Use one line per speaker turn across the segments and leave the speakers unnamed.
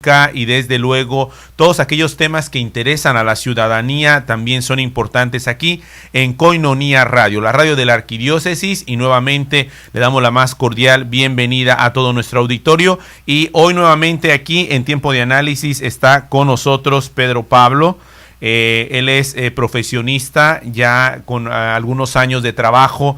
Y desde luego todos aquellos temas que interesan a la ciudadanía también son importantes aquí en Koinonia Radio, la radio de la Arquidiócesis, y nuevamente le damos la más cordial bienvenida a todo nuestro auditorio. Y hoy nuevamente aquí en Tiempo de Análisis está con nosotros Pedro Pablo. Él es profesionista ya con algunos años de trabajo,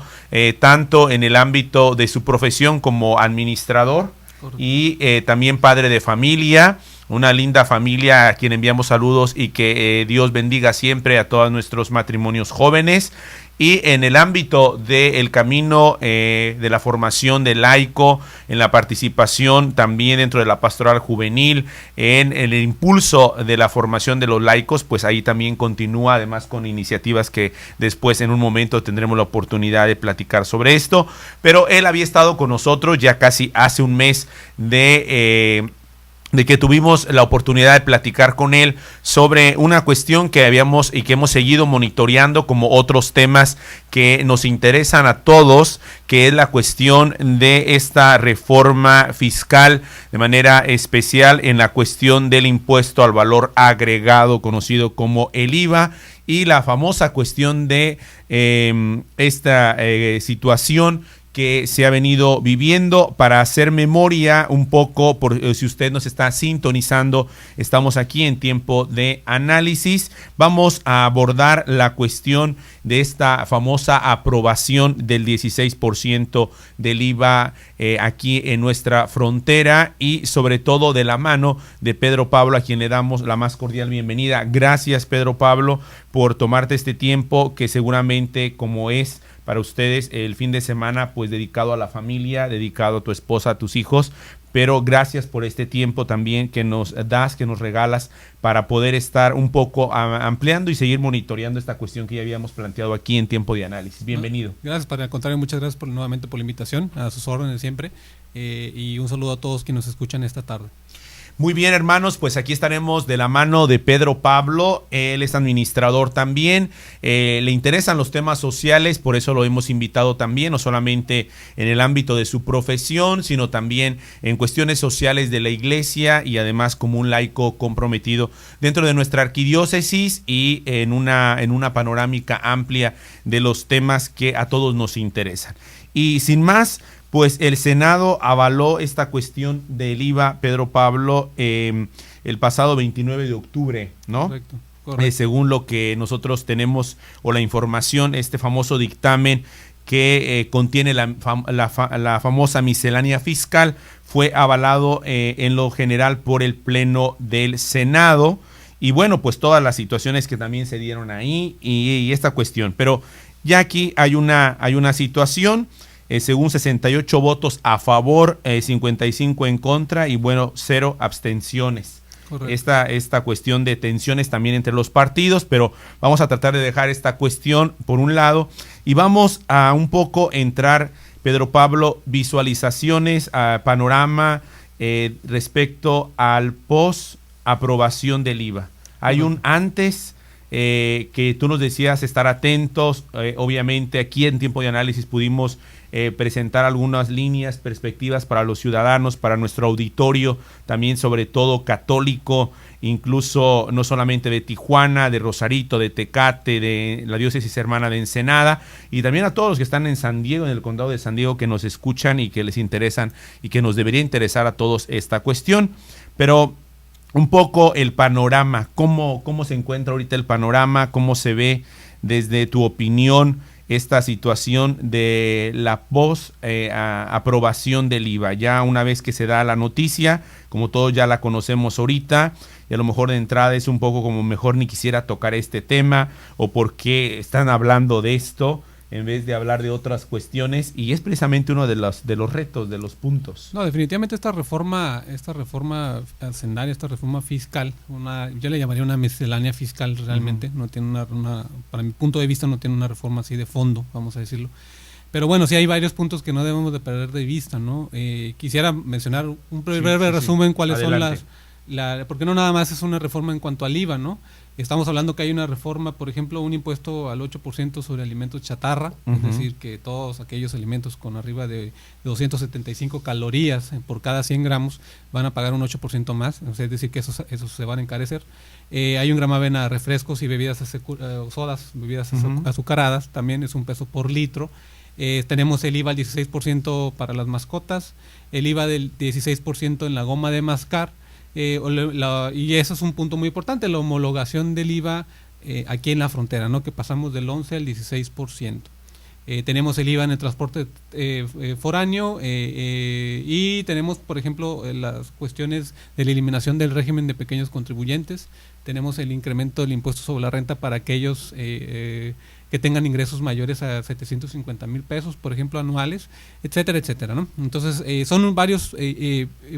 tanto en el ámbito de su profesión como administrador. Y también padre de familia, una linda familia a quien enviamos saludos y que Dios bendiga siempre a todos nuestros matrimonios jóvenes. Y en el ámbito del camino de la formación de laico, en la participación también dentro de la pastoral juvenil, en el impulso de la formación de los laicos, pues ahí también continúa, además con iniciativas que después en un momento tendremos la oportunidad de platicar sobre esto. Pero él había estado con nosotros ya casi hace un mes de que tuvimos la oportunidad de platicar con él sobre una cuestión que habíamos y que hemos seguido monitoreando como otros temas que nos interesan a todos, que es la cuestión de esta reforma fiscal, de manera especial en la cuestión del impuesto al valor agregado, conocido como el IVA, y la famosa cuestión de esta situación que se ha venido viviendo. Para hacer memoria un poco, por si usted nos está sintonizando, estamos aquí en Tiempo de Análisis. Vamos a abordar la cuestión de esta famosa aprobación del 16% del IVA aquí en nuestra frontera, y sobre todo de la mano de Pedro Pablo, a quien le damos la más cordial bienvenida. Gracias, Pedro Pablo, por tomarte este tiempo que seguramente, como es para ustedes el fin de semana, pues dedicado a la familia, dedicado a tu esposa, a tus hijos, pero gracias por este tiempo también que nos das, que nos regalas, para poder estar un poco ampliando y seguir monitoreando esta cuestión que ya habíamos planteado aquí en Tiempo de Análisis. Bienvenido.
Gracias, padre. Al contrario, muchas gracias nuevamente por la invitación, a sus órdenes siempre, y un saludo a todos quienes nos escuchan esta tarde.
Muy bien, hermanos, pues aquí estaremos de la mano de Pedro Pablo. Él es administrador también, le interesan los temas sociales, por eso lo hemos invitado también, no solamente en el ámbito de su profesión, sino también en cuestiones sociales de la iglesia, y además como un laico comprometido dentro de nuestra arquidiócesis y en una panorámica amplia de los temas que a todos nos interesan. Y sin más, pues el Senado avaló esta cuestión del IVA, Pedro Pablo, el pasado 29 de octubre, ¿no?
Correcto.
Según lo que nosotros tenemos, o la información, este famoso dictamen que contiene la famosa miscelánea fiscal, fue avalado en lo general por el Pleno del Senado. Y bueno, pues todas las situaciones que también se dieron ahí y esta cuestión. Pero ya aquí hay una situación. Según 68 votos a favor, 55 en contra y bueno, 0 abstenciones. Esta cuestión de tensiones también entre los partidos, pero vamos a tratar de dejar esta cuestión por un lado y vamos a un poco entrar, Pedro Pablo, visualizaciones, panorama respecto al post aprobación del IVA. Hay un antes, que tú nos decías estar atentos. Obviamente aquí en Tiempo de Análisis pudimos presentar algunas líneas, perspectivas para los ciudadanos, para nuestro auditorio, también sobre todo católico, incluso no solamente de Tijuana, de Rosarito, de Tecate, de la diócesis hermana de Ensenada, y también a todos los que están en San Diego, en el condado de San Diego, que nos escuchan y que les interesan y que nos debería interesar a todos esta cuestión. Pero un poco el panorama, ¿cómo se encuentra ahorita el panorama? ¿Cómo se ve desde tu opinión esta situación de la aprobación del IVA? Ya una vez que se da la noticia, como todos ya la conocemos ahorita, y a lo mejor de entrada es un poco como mejor ni quisiera tocar este tema, o por qué están hablando de esto en vez de hablar de otras cuestiones, y es precisamente uno de los retos, de los puntos.
No, definitivamente esta reforma hacendaria, esta reforma fiscal, yo le llamaría una miscelánea fiscal realmente. No tiene para mi punto de vista no tiene una reforma así de fondo, vamos a decirlo. Pero bueno, sí hay varios puntos que no debemos de perder de vista, ¿no? Quisiera mencionar un breve resumen cuáles son porque no nada más es una reforma en cuanto al IVA, ¿no? Estamos hablando que hay una reforma, por ejemplo, un impuesto al 8% sobre alimentos chatarra, es decir, que todos aquellos alimentos con arriba de 275 calorías por cada 100 gramos van a pagar un 8% más, o sea, es decir, que esos se van a encarecer. Hay un gravamen a refrescos y bebidas sodas, bebidas azucaradas, también es $1 por litro. Tenemos el IVA al 16% para las mascotas, el IVA del 16% en la goma de mascar, y eso es un punto muy importante, la homologación del IVA aquí en la frontera, ¿no? Que pasamos del 11 al 16%. Tenemos el IVA en el transporte foráneo y tenemos, por ejemplo, las cuestiones de la eliminación del régimen de pequeños contribuyentes. Tenemos el incremento del impuesto sobre la renta para aquellos que tengan ingresos mayores a 750 mil pesos, por ejemplo, anuales, etcétera, etcétera, ¿no? Entonces, son varios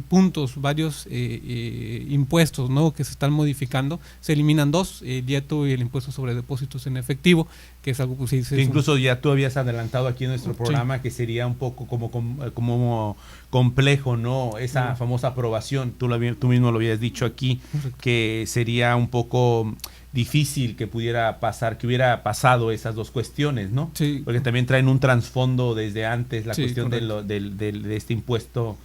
puntos, varios impuestos, ¿no? Que se están modificando. Se eliminan dos, el IETU y el impuesto sobre depósitos en efectivo, que es algo que sí,
incluso ya tú habías adelantado aquí en nuestro programa, que sería un poco como complejo, ¿no? Esa famosa aprobación, tú mismo lo habías dicho aquí, que sería un poco difícil que pudiera pasar, que hubiera pasado esas dos cuestiones, ¿no?
Sí.
Porque también traen un trasfondo desde antes, la cuestión de este impuesto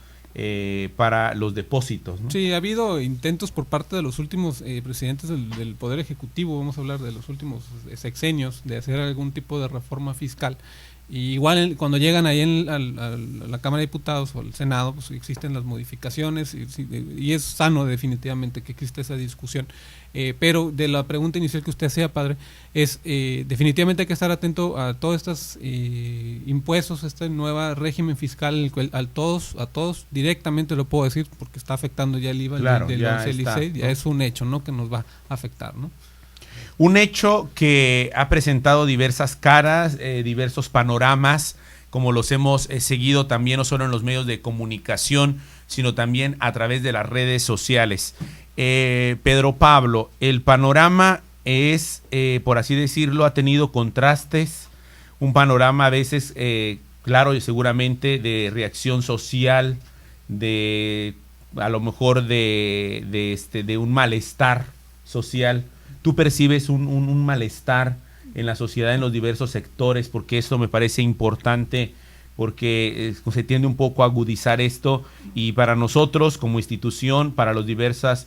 para los depósitos, ¿no?
Sí, ha habido intentos por parte de los últimos presidentes del Poder Ejecutivo, vamos a hablar de los últimos sexenios, de hacer algún tipo de reforma fiscal. Y igual cuando llegan ahí a la Cámara de Diputados o al Senado, pues existen las modificaciones y es sano definitivamente que exista esa discusión. Pero de la pregunta inicial que usted hacía, padre, es definitivamente hay que estar atento a todos estos impuestos, este nuevo régimen fiscal, a todos directamente lo puedo decir porque está afectando ya el IVA del 11 al 16, ya es un hecho, ¿no? Que nos va a afectar, ¿no?
Un hecho que ha presentado diversas caras, diversos panoramas, como los hemos seguido también no solo en los medios de comunicación, sino también a través de las redes sociales. Pedro Pablo, el panorama es, por así decirlo, ha tenido contrastes, un panorama a veces, claro y seguramente, de reacción social, a lo mejor de un malestar social. ¿Tú percibes un malestar en la sociedad, en los diversos sectores? Porque esto me parece importante, porque se tiende un poco a agudizar esto, y para nosotros como institución, para los diversos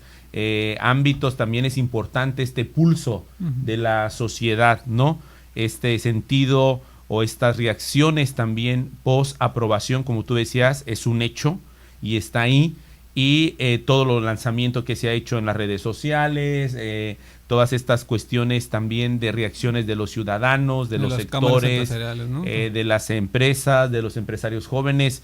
ámbitos, también es importante este pulso de la sociedad, ¿no? Este sentido o estas reacciones también post aprobación, como tú decías, es un hecho y está ahí. Y todo los lanzamientos que se ha hecho en las redes sociales, todas estas cuestiones también de reacciones de los ciudadanos, de los sectores, ¿no? De las empresas, de los empresarios jóvenes.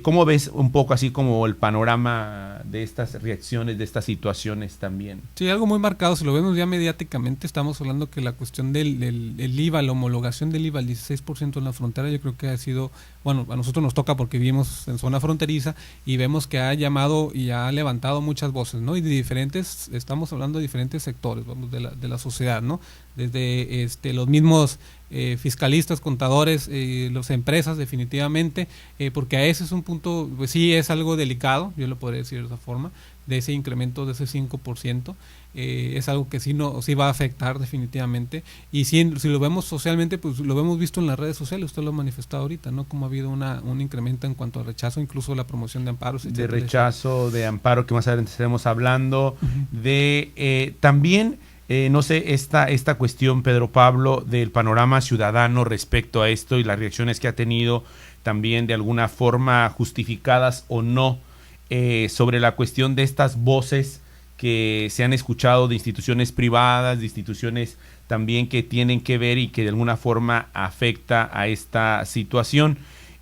¿Cómo ves un poco así como el panorama de estas reacciones, de estas situaciones también?
Sí, algo muy marcado, si lo vemos ya mediáticamente, estamos hablando que la cuestión del IVA, la homologación del IVA al 16% en la frontera, yo creo que ha sido, bueno, a nosotros nos toca porque vivimos en zona fronteriza y vemos que ha llamado y ha levantado muchas voces, ¿no? Y de diferentes, estamos hablando de diferentes sectores, vamos, de la sociedad, ¿no? Desde los mismos fiscalistas, contadores, las empresas definitivamente, porque a ese es un punto, pues sí es algo delicado, yo lo podría decir de esa forma, de ese incremento de ese 5%, es algo que sí va a afectar definitivamente, y si lo vemos socialmente, pues lo hemos visto en las redes sociales, usted lo ha manifestado ahorita, ¿no? Como ha habido un incremento en cuanto al rechazo, incluso la promoción de amparos,
etcétera. De rechazo, de amparo, que más adelante estaremos hablando, de también... no sé, esta cuestión, Pedro Pablo, del panorama ciudadano respecto a esto y las reacciones que ha tenido también de alguna forma justificadas o no, sobre la cuestión de estas voces que se han escuchado de instituciones privadas, de instituciones también que tienen que ver y que de alguna forma afecta a esta situación.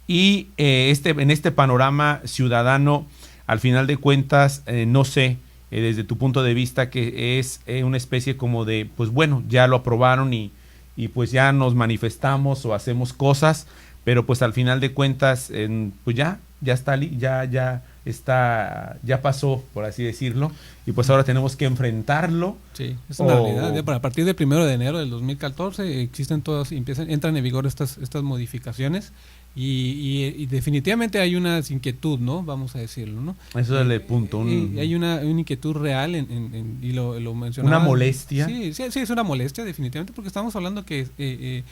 Y en este panorama ciudadano, al final de cuentas, no sé, desde tu punto de vista, que es una especie como de, pues bueno, ya lo aprobaron y pues ya nos manifestamos o hacemos cosas, pero pues al final de cuentas, pues ya pasó, por así decirlo, y pues ahora tenemos que enfrentarlo.
Sí, es una realidad. Ya a partir del 1 de enero del 2014 existen entran en vigor estas modificaciones. y definitivamente hay una inquietud, ¿no? Vamos a decirlo, ¿no?
Eso es el punto.
Hay una inquietud real y lo mencionaba.
¿Una molestia?
Sí, es una molestia definitivamente, porque estamos hablando que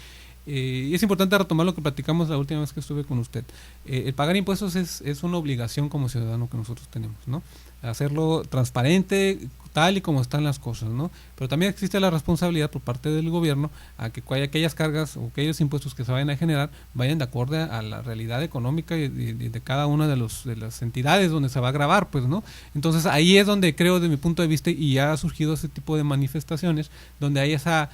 y es importante retomar lo que platicamos la última vez que estuve con usted. El pagar impuestos es una obligación como ciudadano que nosotros tenemos, ¿no? Hacerlo transparente, tal y como están las cosas, ¿no? Pero también existe la responsabilidad por parte del gobierno a que aquellas cargas o aquellos impuestos que se vayan a generar vayan de acuerdo a la realidad económica de cada una de las entidades donde se va a grabar, pues, ¿no? Entonces ahí es donde creo, de mi punto de vista, y ya ha surgido ese tipo de manifestaciones, donde hay esa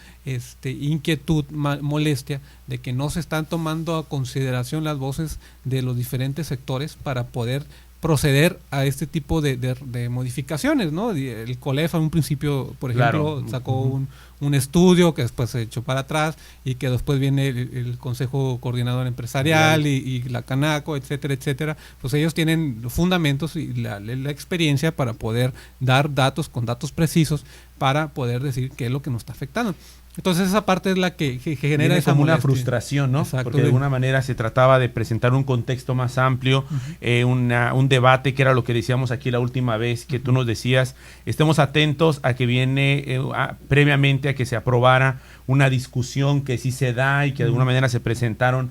inquietud, molestia de que no se están tomando a consideración las voces de los diferentes sectores para poder proceder a este tipo de modificaciones, ¿no? El COLEF en un principio, por ejemplo, claro, sacó un estudio que después se echó para atrás y que después viene el Consejo Coordinador Empresarial y la Canaco, etcétera, etcétera. Pues ellos tienen los fundamentos y la experiencia para poder dar datos con datos precisos para poder decir qué es lo que nos está afectando. Entonces esa parte es la que genera esa
como
molestia.
Una frustración, ¿no?
Exacto.
Porque de alguna manera se trataba de presentar un contexto más amplio, un debate, que era lo que decíamos aquí la última vez, que tú nos decías, estemos atentos a que viene previamente a que se aprobara una discusión que sí se da y que de alguna manera se presentaron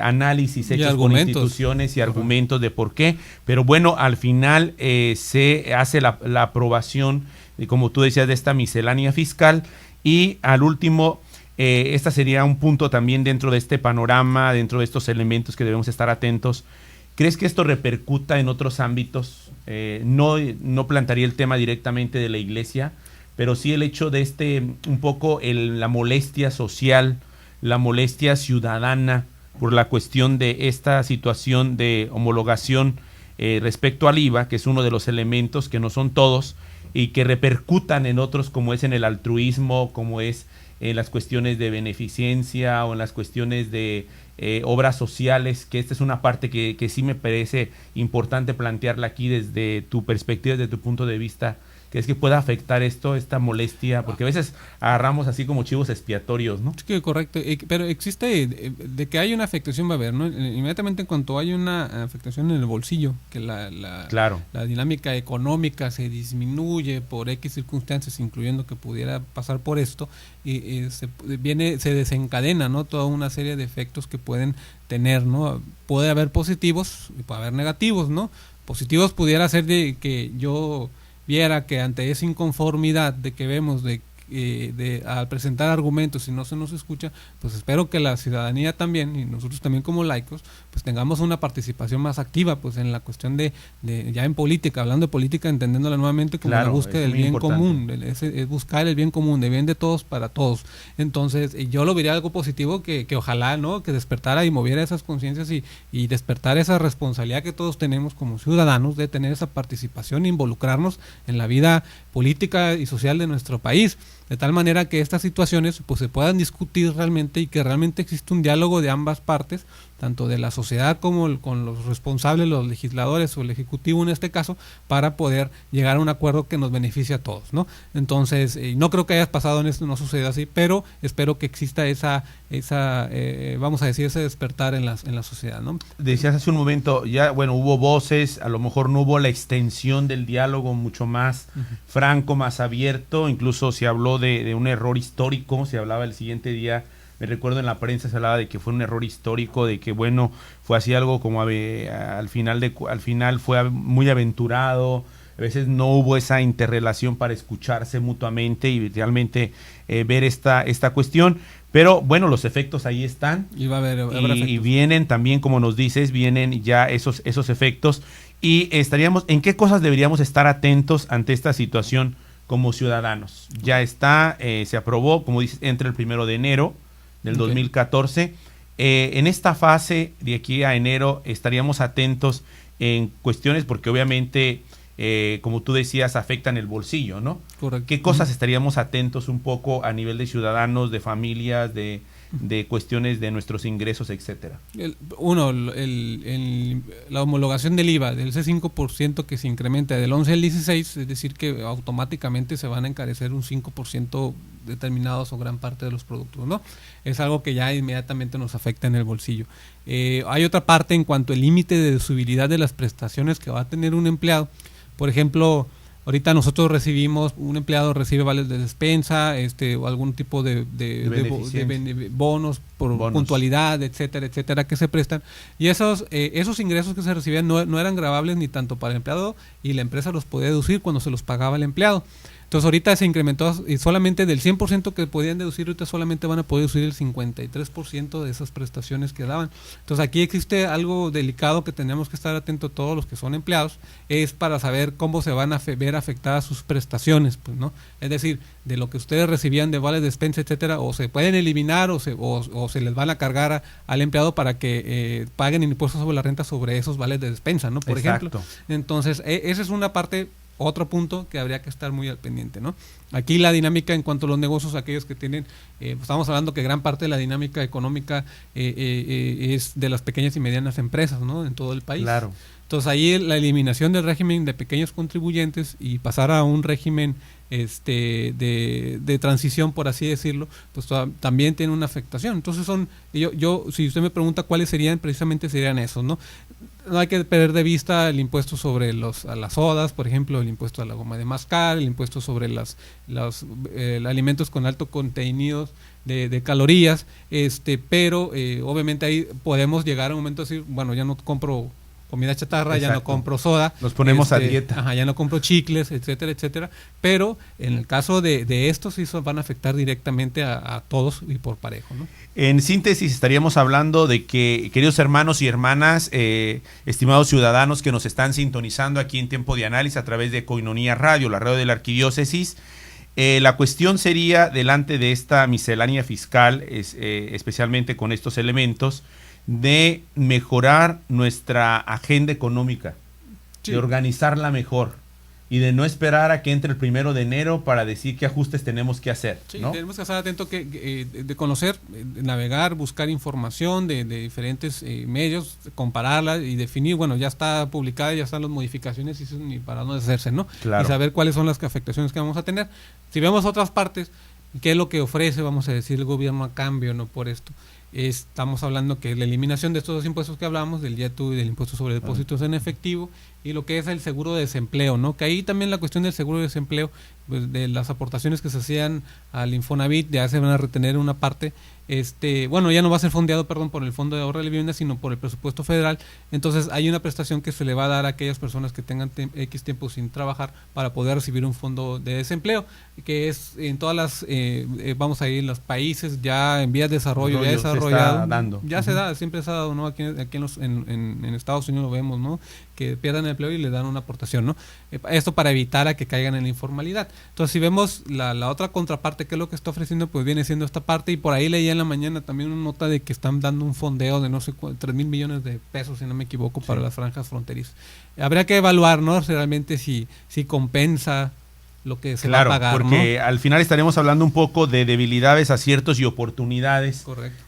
análisis hechos por instituciones y argumentos de por qué, pero bueno, al final se hace la aprobación, como tú decías, de esta miscelánea fiscal. Y al último, esta sería un punto también dentro de este panorama, dentro de estos elementos que debemos estar atentos. ¿Crees que esto repercuta en otros ámbitos? No plantearía el tema directamente de la iglesia, pero sí el hecho de un poco la molestia social, la molestia ciudadana por la cuestión de esta situación de homologación respecto al IVA, que es uno de los elementos, que no son todos, y que repercutan en otros, como es en el altruismo, como es en las cuestiones de beneficencia o en las cuestiones de obras sociales, que esta es una parte que sí me parece importante plantearla aquí desde tu perspectiva, desde tu punto de vista. ¿Crees que pueda afectar esta molestia? Porque a veces agarramos así como chivos expiatorios, ¿no?
Sí, correcto, pero existe, de que hay una afectación va a haber, ¿no? Inmediatamente en cuanto hay una afectación en el bolsillo, que
claro,
la dinámica económica se disminuye por X circunstancias, incluyendo que pudiera pasar por esto, y se desencadena, ¿no? Toda una serie de efectos que pueden tener, ¿no? Puede haber positivos y puede haber negativos, ¿no? Positivos pudiera ser de que yo viera que ante esa inconformidad de que vemos al presentar argumentos y no se nos escucha, pues espero que la ciudadanía también, y nosotros también como laicos, pues tengamos una participación más activa pues en la cuestión de ya en política, hablando de política, entendiéndola nuevamente como la búsqueda del bien común, es buscar el bien común, de bien de todos para todos. Entonces yo lo vería algo positivo que ojalá, ¿no?, que despertara y moviera esas conciencias y despertar esa responsabilidad que todos tenemos como ciudadanos de tener esa participación e involucrarnos en la vida política y social de nuestro país, de tal manera que estas situaciones pues se puedan discutir realmente y que realmente existe un diálogo de ambas partes, tanto de la sociedad como con los responsables, los legisladores o el ejecutivo en este caso, para poder llegar a un acuerdo que nos beneficie a todos, ¿no? Entonces, no creo que haya pasado en esto, no suceda así, pero espero que exista vamos a decir, ese despertar en la sociedad, ¿no?
Decías hace un momento, ya, bueno, hubo voces, a lo mejor no hubo la extensión del diálogo mucho más franco, más abierto, incluso se habló de un error histórico, se hablaba el siguiente día. Me recuerdo en la prensa se hablaba de que fue un error histórico, de que bueno, fue así algo como al final fue muy aventurado, a veces no hubo esa interrelación para escucharse mutuamente y realmente ver esta cuestión, pero bueno, los efectos ahí están
y va a haber
y vienen también, como nos dices, vienen ya esos efectos y ¿en qué cosas deberíamos estar atentos ante esta situación como ciudadanos? Ya está, se aprobó, como dices, entre el 1 de enero del 2014. En esta fase de aquí a enero estaríamos atentos en cuestiones porque obviamente, como tú decías, afectan el bolsillo, ¿no?
Correcto.
¿Qué cosas estaríamos atentos un poco a nivel de ciudadanos, de familias, de de cuestiones de nuestros ingresos, etcétera.
La homologación del IVA del C5% que se incrementa del 11 al 16, es decir, que automáticamente se van a encarecer un 5% determinados o gran parte de los productos, ¿no? Es algo que ya inmediatamente nos afecta en el bolsillo. Hay otra parte en cuanto al límite de deducibilidad de las prestaciones que va a tener un empleado. Por ejemplo, ahorita nosotros un empleado recibe vales de despensa, o algún tipo de bonos por puntualidad, etcétera, etcétera, que se prestan. Y esos ingresos que se recibían no eran gravables ni tanto para el empleado, y la empresa los podía deducir cuando se los pagaba el empleado. Entonces ahorita se incrementó solamente del 100% que podían deducir, ahorita solamente van a poder deducir el 53% de esas prestaciones que daban. Entonces aquí existe algo delicado que tenemos que estar atentos todos los que son empleados, es para saber cómo se van a ver afectadas sus prestaciones, pues, ¿no? Es decir, de lo que ustedes recibían de vales de despensa, etcétera, o se pueden eliminar o se les van a cargar al empleado para que paguen impuestos sobre la renta sobre esos vales de despensa, ¿no? Por ejemplo. Entonces, esa es una parte. Otro punto que habría que estar muy al pendiente, ¿no? Aquí la dinámica en cuanto a los negocios, aquellos que tienen, estamos hablando que gran parte de la dinámica económica es de las pequeñas y medianas empresas, ¿no? En todo el país.
Claro.
Entonces ahí la eliminación del régimen de pequeños contribuyentes y pasar a un régimen de transición, por así decirlo, pues también tiene una afectación. Entonces si usted me pregunta cuáles serían, precisamente serían esos, ¿no? No hay que perder de vista el impuesto sobre a las sodas, por ejemplo, el impuesto a la goma de mascar, el impuesto sobre los alimentos con alto contenido de calorías, pero obviamente ahí podemos llegar a un momento de decir, bueno, ya no compro comida chatarra, exacto, ya no compro soda.
Nos ponemos a dieta.
Ajá, ya no compro chicles, etcétera, etcétera. Pero en el caso de estos, sí van a afectar directamente a todos y por parejo, ¿no?
En síntesis, estaríamos hablando de que, queridos hermanos y hermanas, estimados ciudadanos que nos están sintonizando aquí en Tiempo de Análisis a través de Koinonia Radio, la radio de la Arquidiócesis, la cuestión sería, delante de esta miscelánea fiscal, especialmente con estos elementos, de mejorar nuestra agenda económica, sí, de organizarla mejor y de no esperar a que entre el 1 de enero para decir qué ajustes tenemos que hacer,
sí,
¿no?
Tenemos que estar atentos de conocer, navegar, buscar información de diferentes medios, compararla y definir, bueno, ya está publicada, ya están las modificaciones y para no deshacerse, ¿no?
Claro.
Y saber cuáles son las afectaciones que vamos a tener. Si vemos otras partes, ¿qué es lo que ofrece, vamos a decir, el gobierno a cambio, no por esto? Estamos hablando que la eliminación de estos dos impuestos que hablamos, del IETU y del impuesto sobre depósitos en efectivo, y lo que es el seguro de desempleo, ¿no? Que ahí también la cuestión del seguro de desempleo, pues de las aportaciones que se hacían al Infonavit, ya se van a retener una parte, bueno, ya no va a ser fondeado, por el Fondo de Ahorro de la Vivienda, sino por el presupuesto federal. Entonces hay una prestación que se le va a dar a aquellas personas que tengan X tiempo sin trabajar para poder recibir un fondo de desempleo, que es en todas las, vamos a ir en los países ya en vías de desarrollo, ya desarrollado, ya se da, siempre se ha dado, ¿no? Aquí en Estados Unidos lo vemos, ¿no? Que pierdan el empleo y le dan una aportación, ¿no? Esto para evitar a que caigan en la informalidad. Entonces, si vemos la otra contraparte, que es lo que está ofreciendo, pues viene siendo esta parte, y por ahí leía en la mañana también una nota de que están dando un fondeo de no sé 3,000 millones de pesos, si no me equivoco, para las franjas fronterizas. Habría que evaluar, ¿no? Realmente si compensa lo que se va a pagar,
porque
¿no?
Al final estaremos hablando un poco de debilidades, aciertos y oportunidades.
Correcto.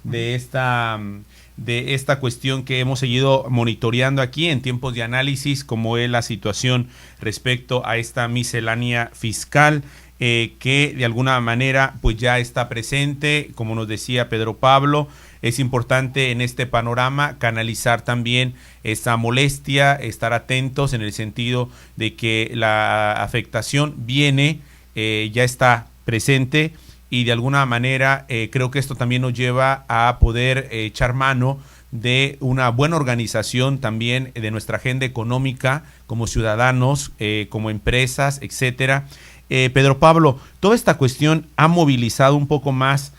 De esta cuestión que hemos seguido monitoreando aquí en Tiempos de Análisis, como es la situación respecto a esta miscelánea fiscal, que de alguna manera pues ya está presente, como nos decía Pedro Pablo. Es importante en este panorama canalizar también esta molestia, estar atentos en el sentido de que la afectación viene, ya está presente, y de alguna manera creo que esto también nos lleva a poder echar mano de una buena organización también de nuestra agenda económica como ciudadanos, como empresas, etcétera. Pedro Pablo, toda esta cuestión ha movilizado un poco más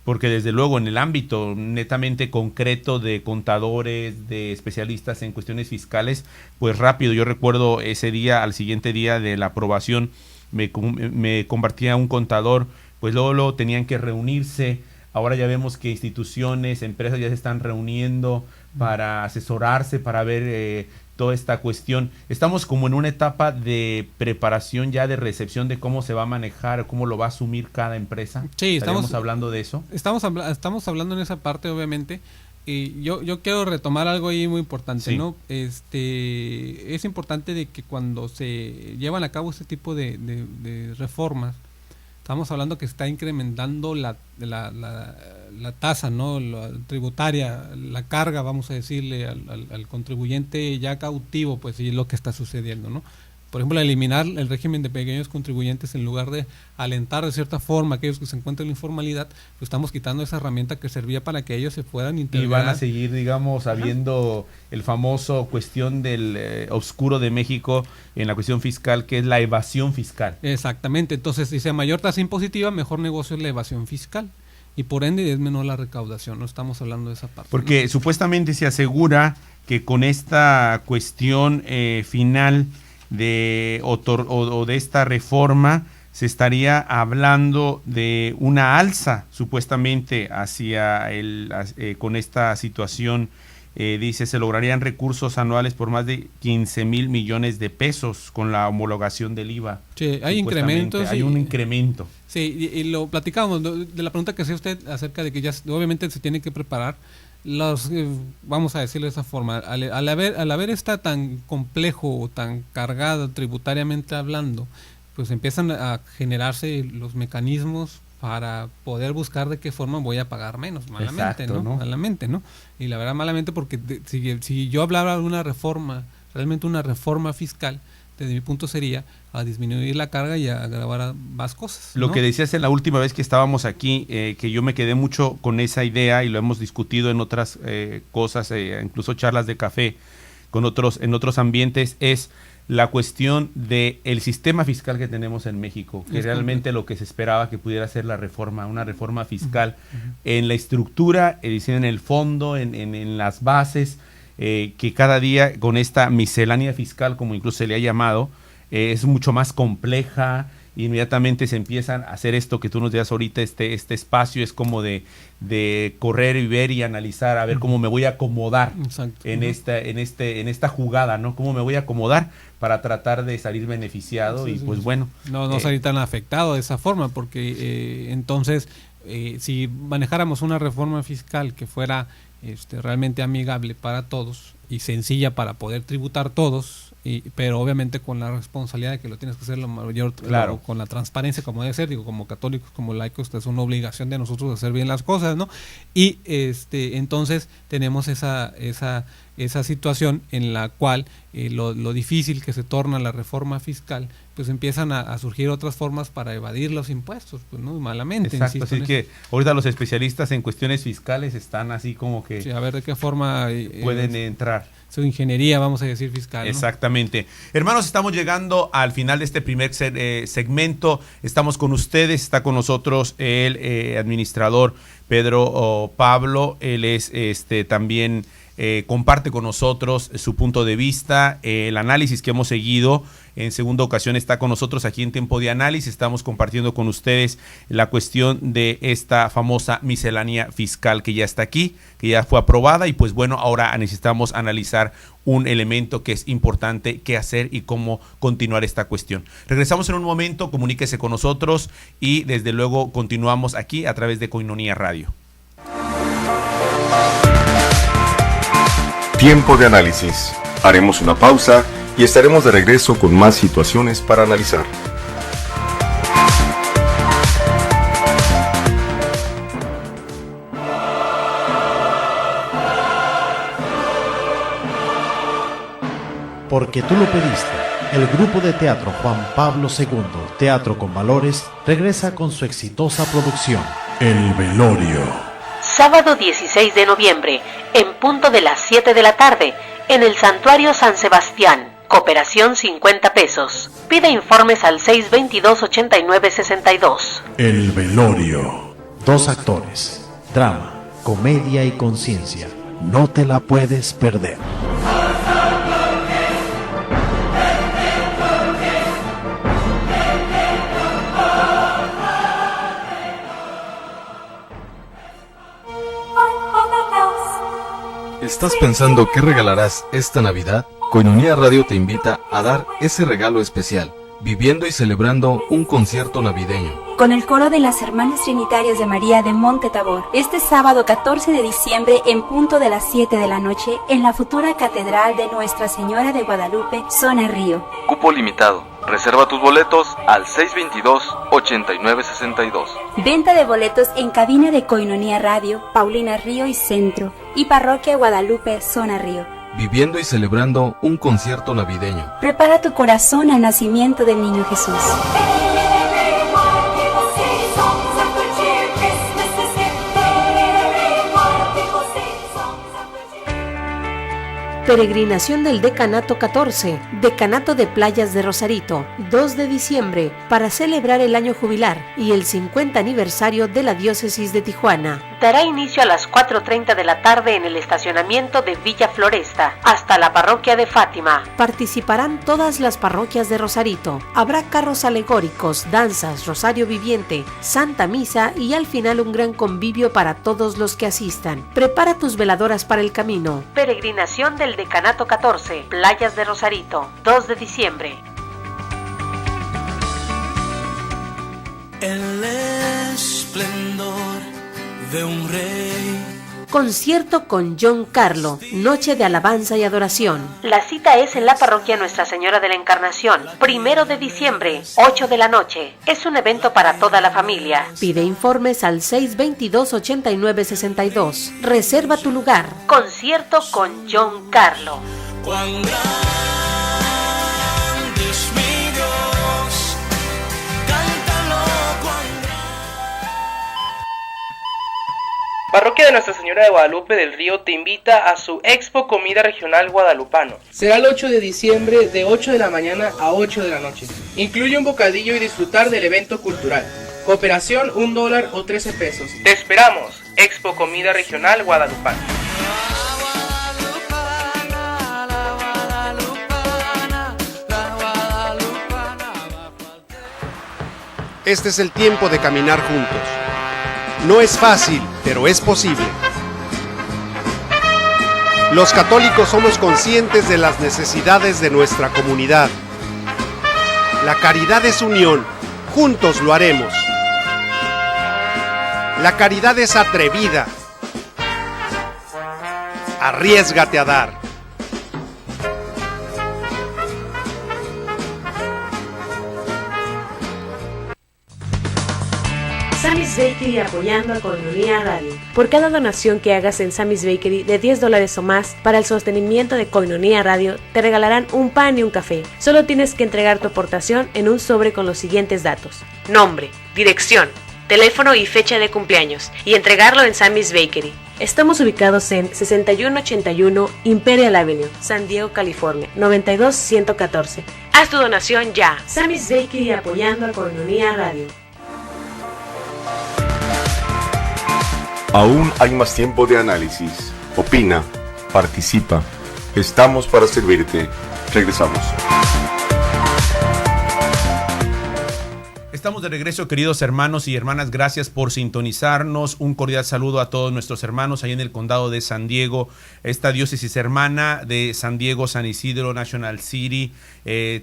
porque desde luego en el ámbito netamente concreto de contadores, de especialistas en cuestiones fiscales, pues rápido, yo recuerdo ese día, al siguiente día de la aprobación, me compartía un contador, pues luego tenían que reunirse. Ahora ya vemos que instituciones, empresas ya se están reuniendo para asesorarse, para ver toda esta cuestión. Estamos como en una etapa de preparación ya, de recepción de cómo se va a manejar, cómo lo va a asumir cada empresa.
Sí,
estamos hablando de eso.
Estamos hablando en esa parte, obviamente. Y yo quiero retomar algo ahí muy importante,
Sí.
¿no? Es importante de que cuando se llevan a cabo este tipo de reformas, estamos hablando que está incrementando la tasa, ¿no? La tributaria, la carga, vamos a decirle, al contribuyente ya cautivo, pues, y es lo que está sucediendo, ¿no? Por ejemplo, eliminar el régimen de pequeños contribuyentes en lugar de alentar de cierta forma a aquellos que se encuentran en la informalidad, pues estamos quitando esa herramienta que servía para que ellos se puedan integrar.
Y van a seguir, digamos, habiendo el famoso cuestión del oscuro de México en la cuestión fiscal, que es la evasión fiscal.
Exactamente, entonces dice mayor tasa impositiva, mejor negocio es la evasión fiscal. Y por ende es menor la recaudación, no estamos hablando de esa parte.
Porque
¿no?
Supuestamente se asegura que con esta cuestión final de esta reforma se estaría hablando de una alza supuestamente hacia con esta situación. Dice, se lograrían recursos anuales por más de 15,000 millones de pesos con la homologación del IVA.
Sí, hay incrementos.
Hay un incremento.
Sí, y lo platicamos de la pregunta que hacía usted acerca de que ya obviamente se tiene que preparar. Vamos a decirlo de esa forma, al haber esta tan complejo o tan cargada tributariamente hablando, pues empiezan a generarse los mecanismos para poder buscar de qué forma voy a pagar menos, malamente.
Exacto, ¿no?
Malamente, ¿no? Y la verdad malamente porque si yo hablara de una reforma, realmente una reforma fiscal, desde mi punto sería a disminuir la carga y a agravar más cosas, ¿no?
Lo que decías en la última vez que estábamos aquí, que yo me quedé mucho con esa idea y lo hemos discutido en otras cosas, incluso charlas de café en otros ambientes, es la cuestión de el sistema fiscal que tenemos en México, que realmente lo que se esperaba que pudiera ser una reforma fiscal en la estructura, en el fondo, en las bases, que cada día con esta miscelánea fiscal, como incluso se le ha llamado, es mucho más compleja. Inmediatamente se empiezan a hacer esto que tú nos decías ahorita, este espacio es como de correr y ver y analizar, a ver cómo me voy a acomodar.
Exacto.
en esta jugada, ¿no? Cómo me voy a acomodar para tratar de salir beneficiado.
Sí,
y
sí,
pues
sí.
bueno.
No salir tan afectado de esa forma, porque entonces si manejáramos una reforma fiscal que fuera realmente amigable para todos y sencilla para poder tributar todos, pero obviamente con la responsabilidad de que lo tienes que hacer lo mayor,
claro,
con la transparencia como debe ser, digo, como católicos, como laicos, es una obligación de nosotros hacer bien las cosas, ¿no? Y entonces tenemos esa situación en la cual lo difícil que se torna la reforma fiscal, pues empiezan a surgir otras formas para evadir los impuestos, pues no, malamente.
Exacto, así que ahorita los especialistas en cuestiones fiscales están así como que
sí, a ver de qué forma
pueden entrar.
Su ingeniería, vamos a decir, fiscal, ¿no?
Exactamente. Hermanos, estamos llegando al final de este primer segmento. Estamos con ustedes, está con nosotros el administrador Pedro Pablo. Él es también comparte con nosotros su punto de vista, el análisis que hemos seguido. En segunda ocasión está con nosotros aquí en Tiempo de Análisis. Estamos compartiendo con ustedes la cuestión de esta famosa miscelánea fiscal que ya está aquí, que ya fue aprobada, y pues bueno, ahora necesitamos analizar un elemento que es importante, qué hacer y cómo continuar esta cuestión. Regresamos en un momento, comuníquese con nosotros y desde luego continuamos aquí a través de Koinonia Radio.
Tiempo de Análisis. Haremos una pausa y estaremos de regreso con más situaciones para analizar.
Porque tú lo pediste, el grupo de teatro Juan Pablo II, Teatro con Valores, regresa con su exitosa producción, El Velorio.
Sábado 16 de noviembre, en punto de las 7 de la tarde, en el Santuario San Sebastián. Cooperación 50 pesos. Pide informes al 622-8962.
El Velorio. 2 actores, drama, comedia y conciencia. No te la puedes perder.
¿Estás pensando qué regalarás esta Navidad?
Koinonia Radio te invita a dar ese regalo especial, viviendo y celebrando un concierto navideño.
Con el coro de las Hermanas Trinitarias de María de Monte Tabor, este sábado 14 de diciembre en punto de las 7 de la noche, en la futura Catedral de Nuestra Señora de Guadalupe, zona Río.
Cupo limitado. Reserva tus boletos al 622-8962.
Venta de boletos en cabina de Koinonia Radio, Paulina Río y Centro, y Parroquia Guadalupe, zona Río.
Viviendo y celebrando un concierto navideño.
Prepara tu corazón al nacimiento del Niño Jesús.
Peregrinación del Decanato 14, Decanato de Playas de Rosarito, 2 de diciembre, para celebrar el año jubilar y el 50 aniversario de la Diócesis de Tijuana. Dará inicio a las 4:30 de la tarde en el estacionamiento de Villa Floresta, hasta la parroquia de Fátima. Participarán todas las parroquias de Rosarito. Habrá carros alegóricos, danzas, rosario viviente, santa misa y al final un gran convivio para todos los que asistan. Prepara tus veladoras para el camino. Peregrinación del Decanato 14, Playas de Rosarito, 2 de diciembre.
El esplendor de un rey.
Concierto con John Carlo, noche de alabanza y adoración. La cita es en la parroquia Nuestra Señora de la Encarnación, 1 de diciembre, 8 de la noche. Es un evento para toda la familia. Pide informes al 622-8962. Reserva tu lugar. Concierto con John Carlo.
Cuán grande es mi Dios, cántalo cuán
Parroquia de Nuestra Señora de Guadalupe del Río te invita a su Expo Comida Regional Guadalupano. Será el 8 de diciembre de 8 de la mañana a 8 de la noche. Incluye un bocadillo y disfrutar del evento cultural. Cooperación $1 o 13 pesos. Te esperamos. Expo Comida Regional Guadalupano.
Este es el tiempo de caminar juntos. No es fácil, pero es posible. Los católicos somos conscientes de las necesidades de nuestra comunidad. La caridad es unión, juntos lo haremos. La caridad es atrevida. Arriésgate a dar.
Sammy's Bakery apoyando a Koinonia Radio. Por cada donación que hagas en Sammy's Bakery de $10 o más para el sostenimiento de Koinonia Radio, te regalarán un pan y un café. Solo tienes que entregar tu aportación en un sobre con los siguientes datos: nombre, dirección, teléfono y fecha de cumpleaños, y entregarlo en Sammy's Bakery. Estamos ubicados en 6181 Imperial Avenue, San Diego, California, 92114. Haz tu donación ya. Sammy's Bakery apoyando a Koinonia Radio.
Aún hay más tiempo de análisis. Opina, participa. Estamos para servirte. Regresamos.
Estamos de regreso, queridos hermanos y hermanas. Gracias por sintonizarnos. Un cordial saludo a todos nuestros hermanos ahí en el condado de San Diego, esta diócesis hermana de San Diego, San Isidro, National City,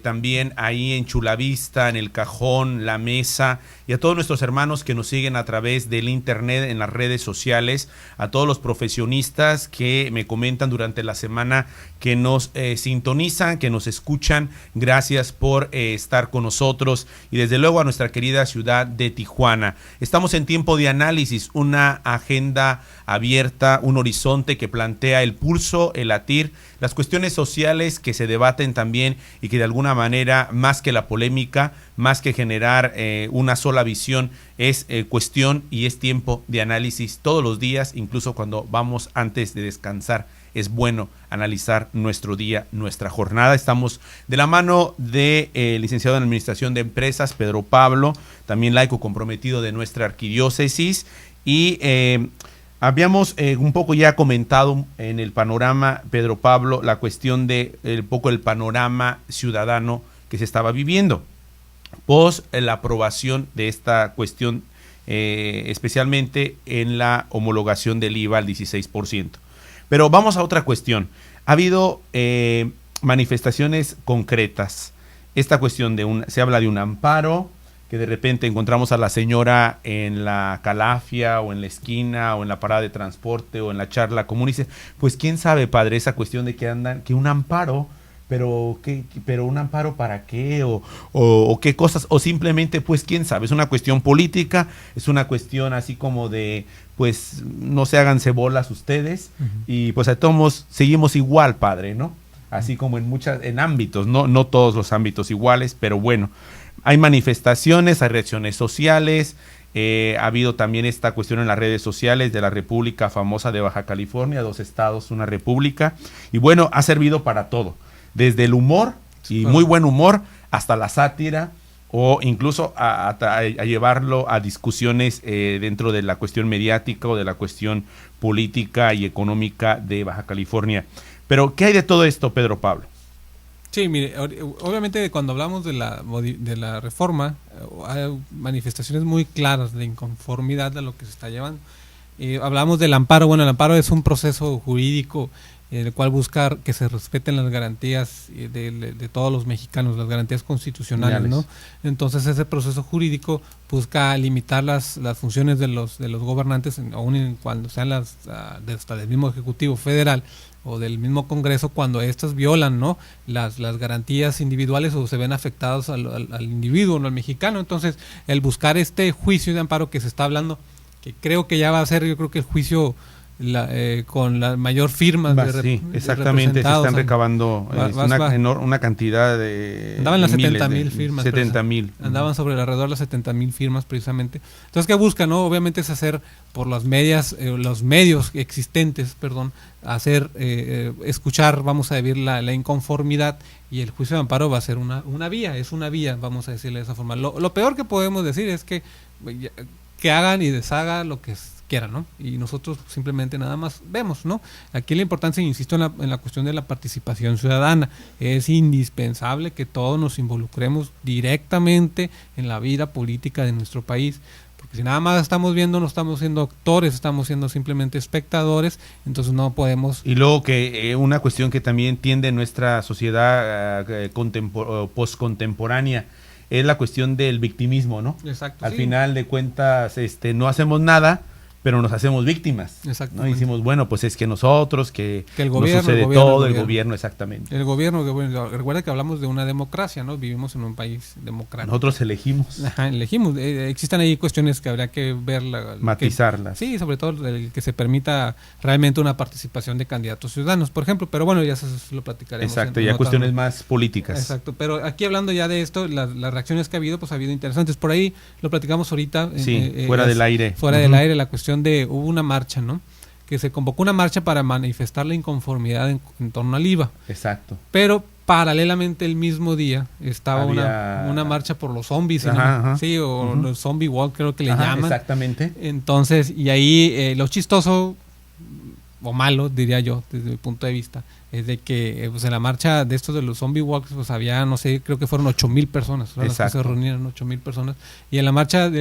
también ahí en Chula Vista, en El Cajón, La Mesa, y a todos nuestros hermanos que nos siguen a través del internet, en las redes sociales, a todos los profesionistas que me comentan durante la semana, que nos sintonizan, que nos escuchan. Gracias por estar con nosotros, y desde luego a nuestra querida ciudad de Tijuana. Estamos en tiempo de análisis, una agenda abierta, un horizonte que plantea el pulso, el latir, las cuestiones sociales que se debaten también y que de alguna manera, más que la polémica, más que generar una sola visión, es cuestión y es tiempo de análisis todos los días, incluso cuando vamos antes de descansar. Es bueno analizar nuestro día, nuestra jornada. Estamos de la mano de licenciado en Administración de Empresas, Pedro Pablo, también laico comprometido de nuestra arquidiócesis, y habíamos un poco ya comentado en el panorama, Pedro Pablo, la cuestión de el panorama ciudadano que se estaba viviendo pos la aprobación de esta cuestión, especialmente en la homologación del IVA al 16%. Pero vamos a otra cuestión. Ha habido manifestaciones concretas. Esta cuestión se habla de un amparo, que de repente encontramos a la señora en la calafia o en la esquina o en la parada de transporte o en la charla común y dice, pues quién sabe, padre, esa cuestión de que un amparo, pero un amparo para qué o qué cosas, o simplemente pues quién sabe, es una cuestión política, es una cuestión así como de pues no se háganse bolas ustedes y pues a todos seguimos igual, padre, ¿no? Así como en ámbitos, no todos los ámbitos iguales, pero bueno, hay manifestaciones, hay reacciones sociales, ha habido también esta cuestión en las redes sociales de la República famosa de Baja California, 2 estados, una república, y bueno, ha servido para todo, desde el humor, y muy buen humor, hasta la sátira, o incluso a llevarlo a discusiones dentro de la cuestión mediática o de la cuestión política y económica de Baja California. Pero, ¿qué hay de todo esto, Pedro Pablo?
Sí, mire, obviamente cuando hablamos de la reforma, hay manifestaciones muy claras de inconformidad a lo que se está llevando. Hablamos del amparo. Bueno, el amparo es un proceso jurídico en el cual buscar que se respeten las garantías de todos los mexicanos, las garantías constitucionales, ¿no? Entonces ese proceso jurídico busca limitar las funciones de los gobernantes, aun cuando sean hasta del mismo Ejecutivo Federal o del mismo Congreso, cuando estas violan, ¿no?, las garantías individuales o se ven afectados al individuo, ¿no?, al mexicano. Entonces el buscar este juicio de amparo que se está hablando, que creo que ya va a ser, yo creo que el juicio con la mayor firma
sí, exactamente, se están recabando una cantidad de
andaban las 70,000 firmas,
70,000
andaban sobre alrededor de las 70,000 firmas precisamente. Entonces, ¿qué buscan, no? Obviamente es hacer por los medios existentes, hacer escuchar, vamos a decir, la inconformidad, y el juicio de amparo va a ser una vía, vamos a decirle de esa forma. Lo peor que podemos decir es que hagan y deshagan lo que quieran, ¿no? Y nosotros simplemente nada más vemos, ¿no? Aquí la importancia, insisto, en la cuestión de la participación ciudadana. Es indispensable que todos nos involucremos directamente en la vida política de nuestro país, porque si nada más estamos viendo, no estamos siendo actores, estamos siendo simplemente espectadores, entonces no podemos...
Y luego que una cuestión que también tiende nuestra sociedad postcontemporánea es la cuestión del victimismo, ¿no?
Exacto.
Al final de cuentas, no hacemos nada, pero nos hacemos víctimas, ¿no? Y decimos, bueno, pues es que nosotros, que
el gobierno,
nos sucede todo, el gobierno, exactamente.
El gobierno, recuerda que hablamos de una democracia, ¿no? Vivimos en un país democrático.
Nosotros elegimos.
Ajá, elegimos. Existen ahí cuestiones que habría que ver.
Matizarlas.
Sí, sobre todo que se permita realmente una participación de candidatos ciudadanos, por ejemplo, pero bueno, ya eso lo platicaremos.
Exacto, ya cuestiones más políticas.
Exacto, pero aquí hablando ya de esto, las reacciones que ha habido, pues ha habido interesantes. Por ahí lo platicamos ahorita.
Sí, fuera del aire.
Fuera del aire, la cuestión hubo una marcha, ¿no?, que se convocó una marcha para manifestar la inconformidad en torno al IVA.
Exacto.
Pero paralelamente el mismo día estaba una marcha por los zombies, sí, o los zombie walk, creo que le llaman.
Exactamente.
Entonces, y ahí lo chistoso o malo, diría yo, desde mi punto de vista, es de que pues en la marcha de estos de los zombie walks, pues había, no sé, creo que fueron 8,000 personas, las que se reunieron, 8,000 personas, y en la marcha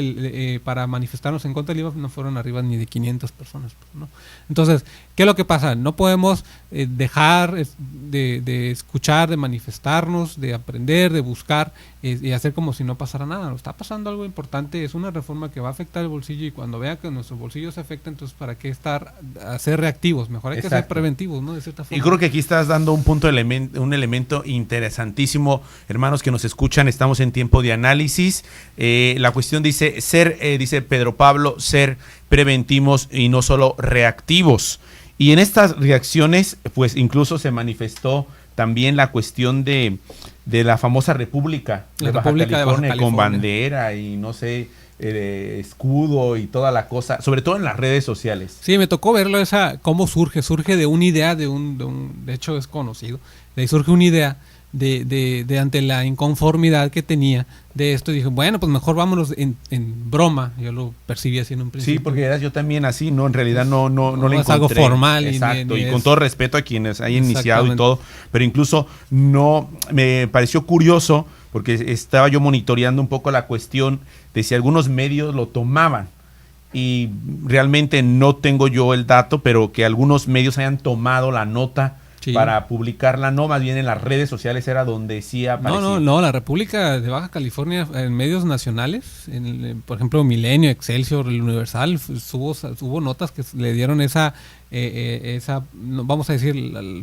para manifestarnos en contra del IVA no fueron arriba ni de 500 personas, ¿no? Entonces, ¿qué es lo que pasa? No podemos dejar de escuchar, de manifestarnos, de aprender, de buscar y hacer como si no pasara nada. Nos está pasando algo importante, es una reforma que va a afectar el bolsillo, y cuando vea que nuestro bolsillo se afecta, entonces ¿para qué ser reactivos? Mejor hay que ser preventivos, ¿no? De cierta forma.
Y creo que aquí estás dando un elemento interesantísimo, hermanos que nos escuchan, estamos en tiempo de análisis. La cuestión dice dice Pedro Pablo, ser preventivos y no solo reactivos. Y en estas reacciones, pues incluso se manifestó también la cuestión de la famosa República de Baja California, con bandera y no sé, escudo y toda la cosa, sobre todo en las redes sociales.
Sí, me tocó verlo, cómo surge de una idea, de hecho es conocido, de ahí surge una idea de ante la inconformidad que tenía de esto, y dije, bueno, pues mejor vámonos en broma. Yo lo percibí así en un principio.
Sí, porque yo también así, ¿no? En realidad no le encontré.
Es algo formal.
Exacto, y con todo respeto a quienes hayan iniciado y todo, pero incluso no, me pareció curioso, porque estaba yo monitoreando un poco la cuestión de si algunos medios lo tomaban, y realmente no tengo yo el dato, pero que algunos medios hayan tomado la nota para publicarla, no, más bien en las redes sociales era donde sí aparecía.
No, la República de Baja California en medios nacionales, por ejemplo Milenio, Excelsior, El Universal, hubo notas que le dieron esa, vamos a decir,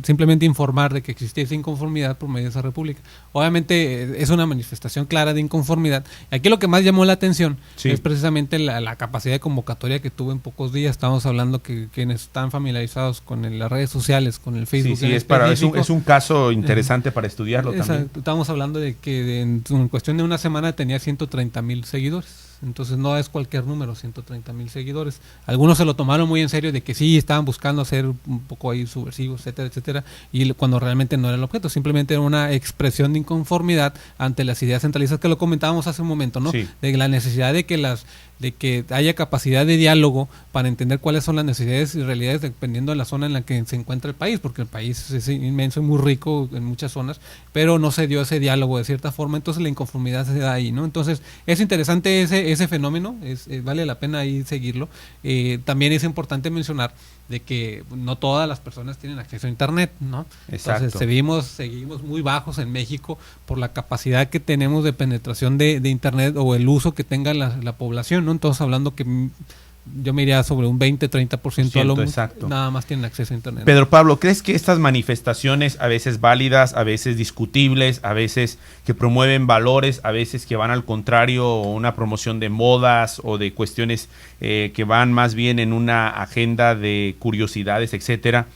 simplemente informar de que existía esa inconformidad por medio de esa república. Obviamente es una manifestación clara de inconformidad. Aquí lo que más llamó la atención es precisamente la capacidad de convocatoria que tuvo en pocos días. Estamos hablando que quienes están familiarizados con las redes sociales, con el Facebook.
Sí, es un caso interesante para estudiarlo también.
Estamos hablando de que en cuestión de una semana tenía 130,000 seguidores. Entonces no es cualquier número, 130,000 seguidores. Algunos se lo tomaron muy en serio de que sí estaban buscando hacer un poco ahí subversivos, etcétera, etcétera, y cuando realmente no era el objeto, simplemente era una expresión de inconformidad ante las ideas centralistas que lo comentábamos hace un momento, ¿no? Sí. De la necesidad de que haya capacidad de diálogo para entender cuáles son las necesidades y realidades dependiendo de la zona en la que se encuentra el país, porque el país es inmenso y muy rico en muchas zonas, pero no se dio ese diálogo de cierta forma, entonces la inconformidad se da ahí, ¿no? Entonces es interesante ese fenómeno, vale la pena ahí seguirlo. También es importante mencionar de que no todas las personas tienen acceso a internet, ¿no?
Exacto.
Entonces seguimos muy bajos en México por la capacidad que tenemos de penetración de internet o el uso que tenga la población, ¿no? Entonces hablando que yo me iría sobre un 20-30% alumnos nada más tienen acceso a internet.
Pedro Pablo, ¿crees que estas manifestaciones, a veces válidas, a veces discutibles, a veces que promueven valores, a veces que van al contrario, una promoción de modas o de cuestiones que van más bien en una agenda de curiosidades, etcétera,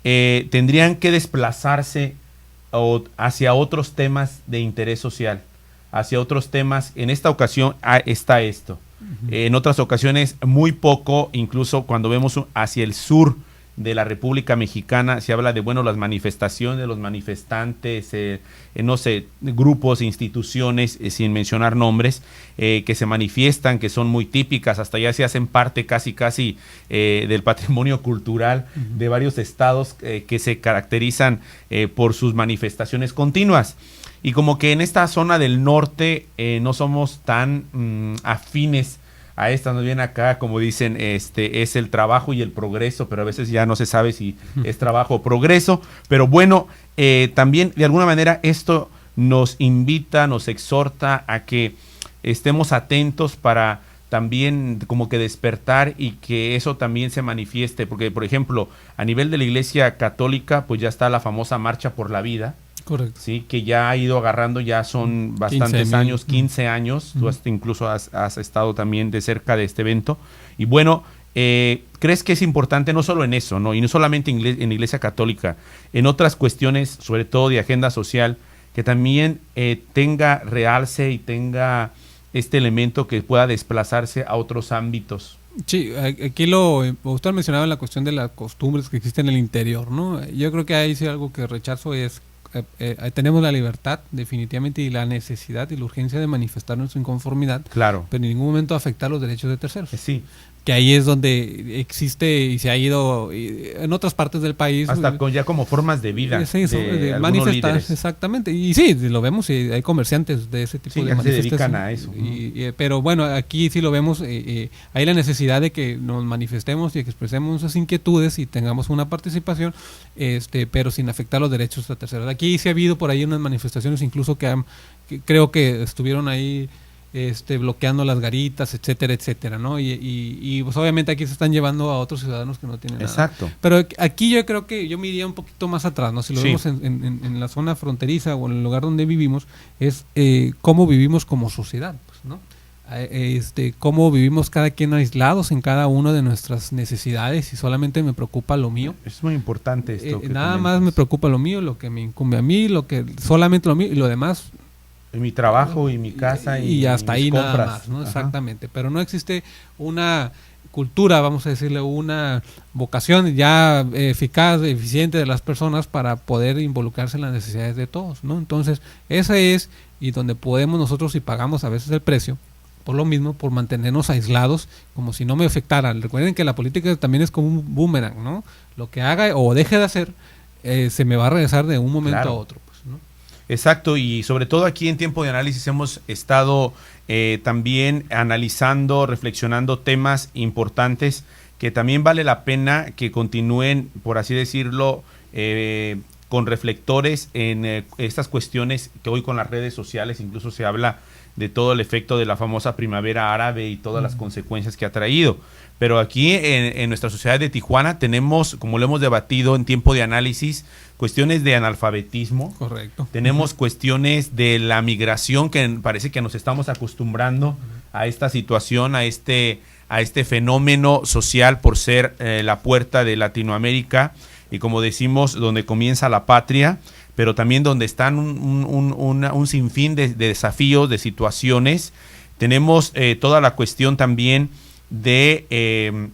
tendrían que desplazarse hacia otros temas de interés social, hacia otros temas? En esta ocasión está esto. En otras ocasiones muy poco, incluso cuando vemos hacia el sur de la República Mexicana se habla de, bueno, las manifestaciones, los manifestantes, no sé, grupos, instituciones, sin mencionar nombres, que se manifiestan, que son muy típicas, hasta ya se hacen parte casi del patrimonio cultural de varios estados que se caracterizan por sus manifestaciones continuas. Y como que en esta zona del norte no somos tan afines a esta, nos viene acá, como dicen, es el trabajo y el progreso, pero a veces ya no se sabe si es trabajo o progreso. Pero bueno, también de alguna manera esto nos invita, nos exhorta a que estemos atentos para también como que despertar y que eso también se manifieste, porque por ejemplo, a nivel de la Iglesia Católica, pues ya está la famosa Marcha por la Vida.
Correcto.
Sí, que ya ha ido agarrando, ya son bastantes años, 15 años, tú incluso has estado también de cerca de este evento, y bueno, ¿crees que es importante no solo en eso, no, y no solamente en la Iglesia Católica, en otras cuestiones, sobre todo de agenda social, que también tenga realce y tenga este elemento que pueda desplazarse a otros ámbitos?
Sí, aquí usted mencionaba la cuestión de las costumbres que existen en el interior, ¿no? Yo creo que ahí sí algo que rechazo es tenemos la libertad definitivamente y la necesidad y la urgencia de manifestar nuestra inconformidad,
claro,
pero en ningún momento afectar los derechos de terceros.
Sí.
Que ahí es donde existe y se ha ido en otras partes del país.
Hasta ya como formas de vida.
Sí, de manifestar, exactamente. Y sí, lo vemos, y hay comerciantes de ese tipo de manifestaciones.
Se dedican a eso.
Pero bueno, aquí sí lo vemos, hay la necesidad de que nos manifestemos y que expresemos nuestras inquietudes y tengamos una participación, pero sin afectar los derechos de terceros. Aquí sí ha habido por ahí unas manifestaciones incluso que creo que estuvieron ahí bloqueando las garitas, etcétera, etcétera, ¿no? Y pues obviamente aquí se están llevando a otros ciudadanos que no tienen nada.
Exacto.
Pero aquí yo creo que yo me iría un poquito más atrás, ¿no? Si lo vemos en la zona fronteriza o en el lugar donde vivimos, es cómo vivimos como sociedad, pues, ¿no? Cómo vivimos cada quien aislados en cada una de nuestras necesidades y solamente me preocupa lo mío.
Es muy importante esto.
Nada más me preocupa lo mío, lo que me incumbe a mí, solamente lo mío, y lo demás
mi trabajo y mi casa
y hasta ahí
compras.
Nada más, ¿no? Exactamente, pero no existe una cultura, vamos a decirle, una vocación ya eficaz, eficiente de las personas para poder involucrarse en las necesidades de todos, ¿no? Entonces, esa es, y donde podemos nosotros, y pagamos a veces el precio, por lo mismo, por mantenernos aislados, como si no me afectara. Recuerden que la política también es como un boomerang, ¿no? Lo que haga o deje de hacer, se me va a regresar de un momento a otro.
Exacto, y sobre todo aquí en Tiempo de Análisis hemos estado también analizando, reflexionando temas importantes que también vale la pena que continúen, por así decirlo, con reflectores en estas cuestiones que hoy con las redes sociales incluso se habla de todo el efecto de la famosa primavera árabe y todas las consecuencias que ha traído. Pero aquí en nuestra sociedad de Tijuana tenemos, como lo hemos debatido en tiempo de análisis, cuestiones de analfabetismo.
Correcto.
Tenemos cuestiones de la migración, que parece que nos estamos acostumbrando a esta situación, a este fenómeno social por ser la puerta de Latinoamérica y, como decimos, donde comienza la patria, pero también donde están un sinfín de desafíos, de situaciones. Tenemos toda la cuestión también de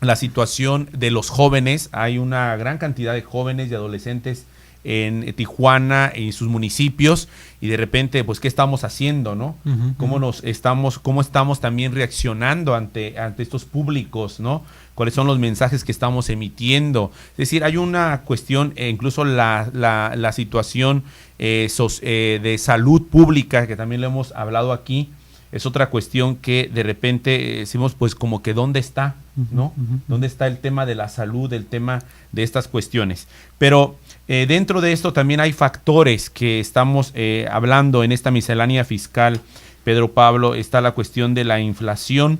la situación de los jóvenes. Hay una gran cantidad de jóvenes y adolescentes en Tijuana y sus municipios, y de repente, pues, ¿qué estamos haciendo, no? ¿Cómo estamos también reaccionando ante estos públicos, no? ¿Cuáles son los mensajes que estamos emitiendo? Es decir, hay una cuestión, incluso la situación de salud pública, que también lo hemos hablado aquí, es otra cuestión que de repente decimos, pues, como que ¿dónde está, no? ¿Dónde está el tema de la salud, el tema de estas cuestiones? Pero dentro de esto también hay factores que estamos hablando en esta miscelánea fiscal, Pedro Pablo. Está la cuestión de la inflación,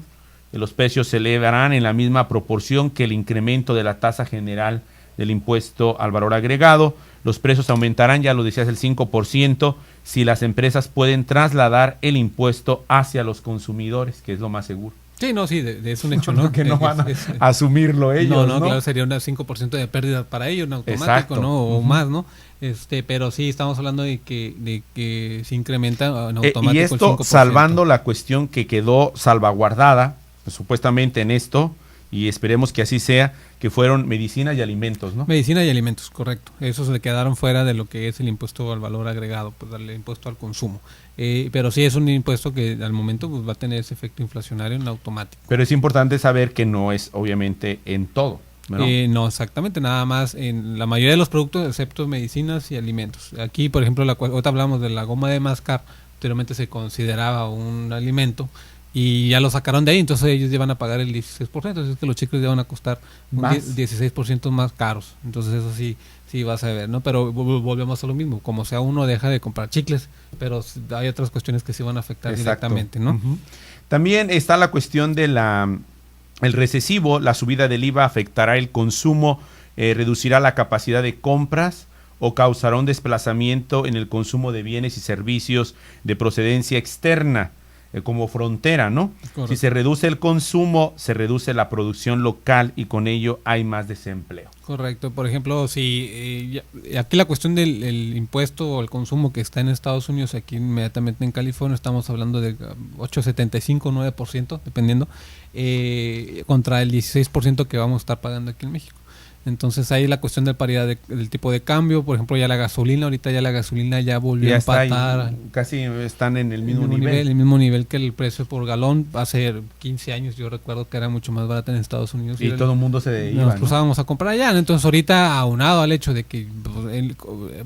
que los precios se elevarán en la misma proporción que el incremento de la tasa general del impuesto al valor agregado. Los precios aumentarán, ya lo decías, el 5%, si las empresas pueden trasladar el impuesto hacia los consumidores, que es lo más seguro.
Sí, no, sí, es un hecho, ¿no?
Que no van a asumirlo ellos, ¿no?
Claro, sería un 5% de pérdida para ellos, en automático,
exacto,
¿no? O más, ¿no? Pero sí, estamos hablando de que se incrementa en automático
y esto,
el 5%.
Salvando la cuestión que quedó salvaguardada, pues, supuestamente en esto, y esperemos que así sea, que fueron medicinas y alimentos, ¿no?
Medicina y alimentos, correcto. Esos se quedaron fuera de lo que es el impuesto al valor agregado, pues el impuesto al consumo. Pero sí es un impuesto que al momento, pues, va a tener ese efecto inflacionario en automático.
Pero es importante saber que no es obviamente en todo, ¿no?
No, exactamente, nada más en la mayoría de los productos, excepto medicinas y alimentos. Aquí, por ejemplo, ahorita hablamos de la goma de mascar, anteriormente se consideraba un alimento, y ya lo sacaron de ahí, entonces ellos ya van a pagar el 16%, así es que los chicles ya van a costar un 16% más caros. Entonces eso sí vas a ver, ¿no? Pero volvemos a lo mismo, como sea, uno deja de comprar chicles, pero hay otras cuestiones que sí van a afectar directamente, ¿no?
También está la cuestión de el recesivo. La subida del IVA afectará el consumo, reducirá la capacidad de compras o causará un desplazamiento en el consumo de bienes y servicios de procedencia externa, como frontera, ¿no? Correcto. Si se reduce el consumo, se reduce la producción local y con ello hay más desempleo.
Correcto. Por ejemplo, si aquí la cuestión del impuesto al consumo que está en Estados Unidos, aquí inmediatamente en California estamos hablando de 8.75, 9%, dependiendo, contra el 16% que vamos a estar pagando aquí en México. Entonces ahí la cuestión de paridad del tipo de cambio, por ejemplo, ya la gasolina, ahorita ya la gasolina ya volvió a empatar.
Casi están en el mismo nivel.
El mismo nivel que el precio por galón. Hace 15 años yo recuerdo que era mucho más barata en Estados Unidos.
Y todo el mundo se iba,
nos cruzábamos a comprar allá. Entonces ahorita, aunado al hecho de que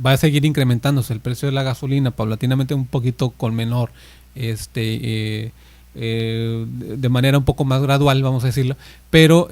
va a seguir incrementándose el precio de la gasolina paulatinamente, un poquito con menor de manera un poco más gradual, vamos a decirlo, pero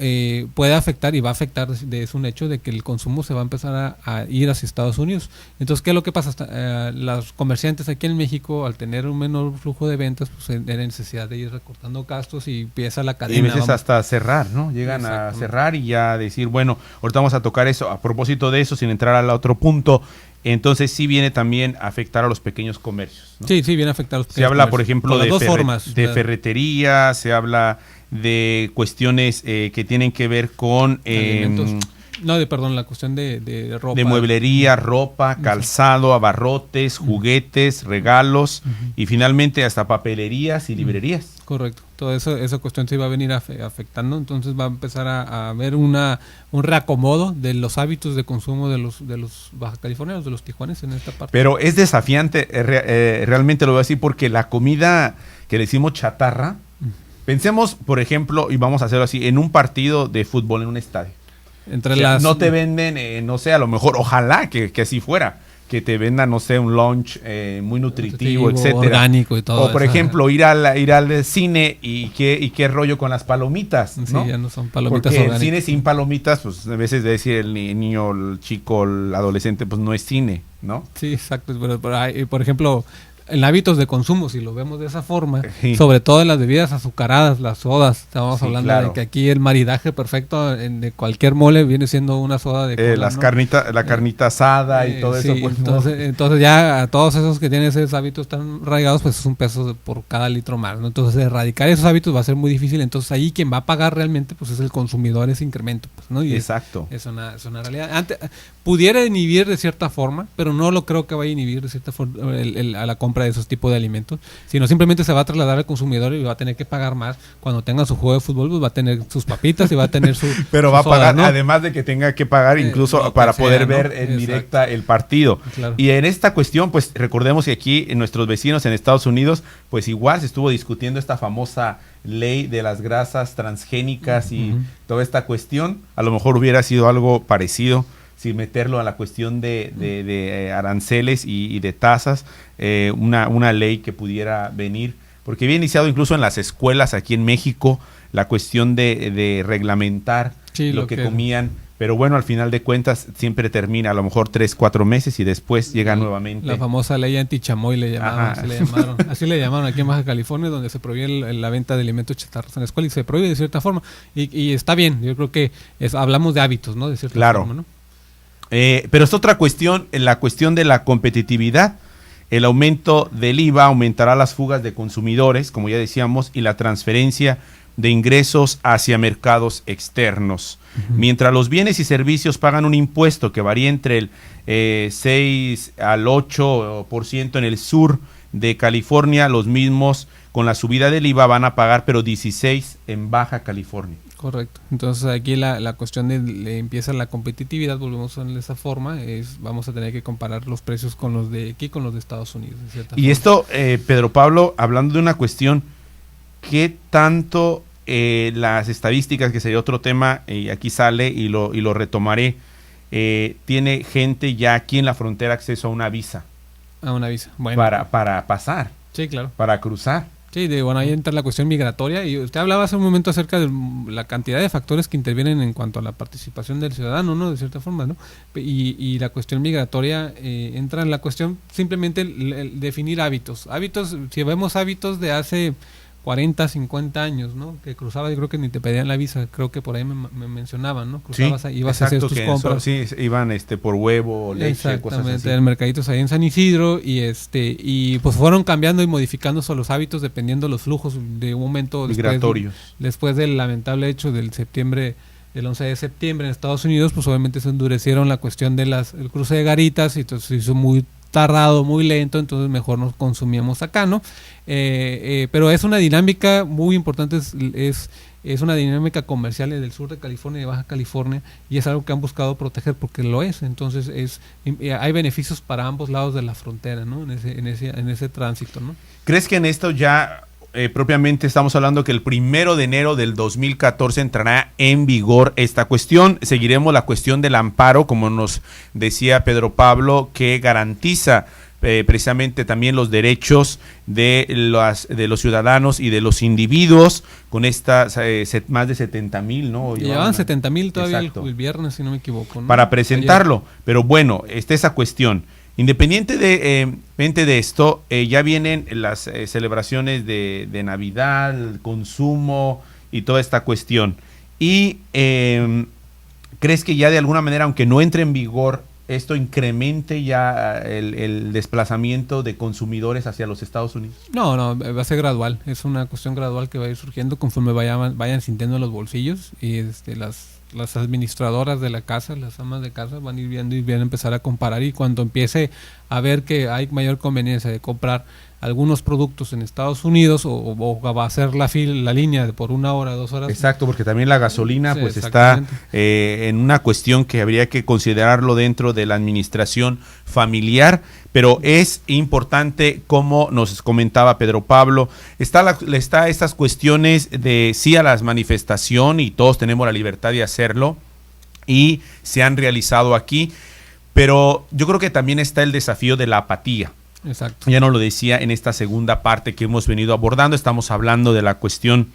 puede afectar y va a afectar, es un hecho de que el consumo se va a empezar a ir hacia Estados Unidos. Entonces, ¿qué es lo que pasa? Los comerciantes aquí en México, al tener un menor flujo de ventas, pues tienen necesidad de ir recortando gastos y empieza la cadena.
Y a veces hasta cerrar, ¿no? Llegan a cerrar y ya decir, bueno, ahorita vamos a tocar eso. A propósito de eso, sin entrar al otro punto, entonces sí viene también a afectar a los pequeños comercios, ¿no?
Sí, viene a afectar a los pequeños
comercios. Se habla, por ejemplo, de ferretería, se habla de cuestiones que tienen que ver con
la cuestión de ropa.
De mueblería, ropa, calzado, abarrotes, juguetes, regalos y finalmente hasta papelerías y librerías.
Correcto. Toda esa cuestión se va a venir afectando, entonces va a empezar a haber un reacomodo de los hábitos de consumo de los baja californianos, de los tijuaneses en esta parte.
Pero es desafiante, realmente lo voy a decir, porque la comida que le decimos chatarra, pensemos, por ejemplo, y vamos a hacerlo así, en un partido de fútbol en un estadio. No te venden, no sé, a lo mejor, ojalá que así fuera, que te vendan, no sé, un lunch muy nutritivo, etcétera.
Orgánico y todo.
O por ejemplo, ir al cine y qué rollo con las palomitas, ¿no?
Sí, ya no son palomitas
Porque
orgánicas.
el cine sin palomitas, pues a veces decir el niño, el chico, el adolescente, pues no es cine, ¿no?
Sí, exacto. Pero hay, por ejemplo, en hábitos de consumo, si lo vemos de esa forma,
Sí.
sobre todo en las bebidas azucaradas, las sodas, estamos
Sí,
hablando
claro.
de que aquí el maridaje perfecto de cualquier mole viene siendo una soda de cola,
Las
¿no?
carnitas, la carnita asada y todo
sí,
eso, pues no.
entonces ya a todos esos que tienen esos hábitos tan arraigados, pues es $1 por cada litro más, ¿no? Entonces erradicar esos hábitos va a ser muy difícil. Entonces ahí quien va a pagar realmente pues es el consumidor ese incremento, pues, ¿no? Y
Exacto.
es una realidad. Pudiera inhibir de cierta forma, pero no lo creo que vaya a inhibir de cierta forma a la compra de esos tipos de alimentos, sino simplemente se va a trasladar al consumidor y va a tener que pagar más. Cuando tenga su juego de fútbol, pues va a tener sus papitas y va a tener su
Pero
su
va a
soda,
pagar,
¿no?
además de que tenga que pagar incluso
lo que
para
sea,
poder
¿no?
ver en
Exacto.
directa el partido.
Claro.
Y en esta cuestión, pues recordemos que aquí en nuestros vecinos en Estados Unidos, pues igual se estuvo discutiendo esta famosa ley de las grasas transgénicas y toda esta cuestión. A lo mejor hubiera sido algo parecido sin meterlo a la cuestión de aranceles y de tasas, una ley que pudiera venir, porque había iniciado incluso en las escuelas aquí en México la cuestión de reglamentar
Sí,
lo que comían, pero bueno, al final de cuentas siempre termina a lo mejor 3-4 meses y después llega nuevamente.
La famosa ley antichamoy le llamaban,
Ajá.
así le llamaron aquí en Baja California, donde se prohíbe la venta de alimentos chatarros en la escuela y se prohíbe de cierta forma. Y está bien, yo creo que hablamos de hábitos, ¿no? De cierta
Claro.
forma, ¿no?
Pero es otra cuestión, la cuestión de la competitividad. El aumento del IVA aumentará las fugas de consumidores, como ya decíamos, y la transferencia de ingresos hacia mercados externos. Mientras los bienes y servicios pagan un impuesto que varía entre el 6 al 8% en el sur de California, los mismos con la subida del IVA van a pagar, pero 16 en Baja California.
Correcto. Entonces aquí la cuestión de empieza la competitividad, volvemos a esa forma, vamos a tener que comparar los precios con los de aquí con los de Estados Unidos. De cierta
Y
forma.
esto, Pedro Pablo, hablando de una cuestión, ¿qué tanto las estadísticas, que sería otro tema, y aquí sale y lo retomaré, tiene gente ya aquí en la frontera acceso a una visa?
A una visa. Bueno.
Para pasar.
Sí, claro.
Para cruzar.
Sí, bueno, ahí entra la cuestión migratoria y usted hablaba hace un momento acerca de la cantidad de factores que intervienen en cuanto a la participación del ciudadano, ¿no? De cierta forma, ¿no? Y la cuestión migratoria entra en la cuestión simplemente el definir hábitos. Hábitos, si vemos hábitos de hace 40, 50 años, ¿no? Que cruzabas, yo creo que ni te pedían la visa, creo que por ahí me mencionaban, ¿no? Cruzabas,
Sí,
ibas a hacer tus compras.
Sí, iban por huevo, leche, cosas así.
En mercaditos ahí en San Isidro y pues fueron cambiando y modificándose los hábitos dependiendo de los flujos de un momento
migratorios.
Después del lamentable hecho del 11 de septiembre en Estados Unidos, pues obviamente se endurecieron la cuestión de el cruce de garitas y entonces se hizo muy tardado, muy lento, entonces mejor nos consumíamos acá, ¿no? Pero es una dinámica muy importante, es una dinámica comercial del sur de California y de Baja California, y es algo que han buscado proteger porque lo es. Entonces hay beneficios para ambos lados de la frontera, ¿no? En ese tránsito, ¿no?
¿Crees que en esto ya propiamente estamos hablando que el 1 de enero del 2014 entrará en vigor esta cuestión? Seguiremos la cuestión del amparo, como nos decía Pedro Pablo, que garantiza precisamente también los derechos de los ciudadanos y de los individuos con estas más de 70,000, ¿no?
Llevaban 70,000 todavía
Exacto.
el viernes, si no me equivoco, ¿no?
Para presentarlo, pero bueno, está esa cuestión. Independiente de esto, ya vienen las celebraciones de Navidad, el consumo y toda esta cuestión. Y ¿crees que ya de alguna manera, aunque no entre en vigor, esto incremente ya el desplazamiento de consumidores hacia los Estados Unidos?
No, va a ser gradual. Es una cuestión gradual que va a ir surgiendo conforme vayan sintiendo los bolsillos y las administradoras de la casa, las amas de casa van a ir viendo y van a empezar a comparar, y cuando empiece a ver que hay mayor conveniencia de comprar algunos productos en Estados Unidos o va a ser la línea por 1 hora, 2 horas.
Exacto, porque también la gasolina
Sí,
pues está en una cuestión que habría que considerarlo dentro de la administración familiar, pero es importante, como nos comentaba Pedro Pablo, está estas cuestiones de sí a la manifestación, y todos tenemos la libertad de hacerlo, y se han realizado aquí, Pero yo creo que también está el desafío de la apatía.
Exacto.
Ya nos lo decía en esta segunda parte que hemos venido abordando. Estamos hablando de la cuestión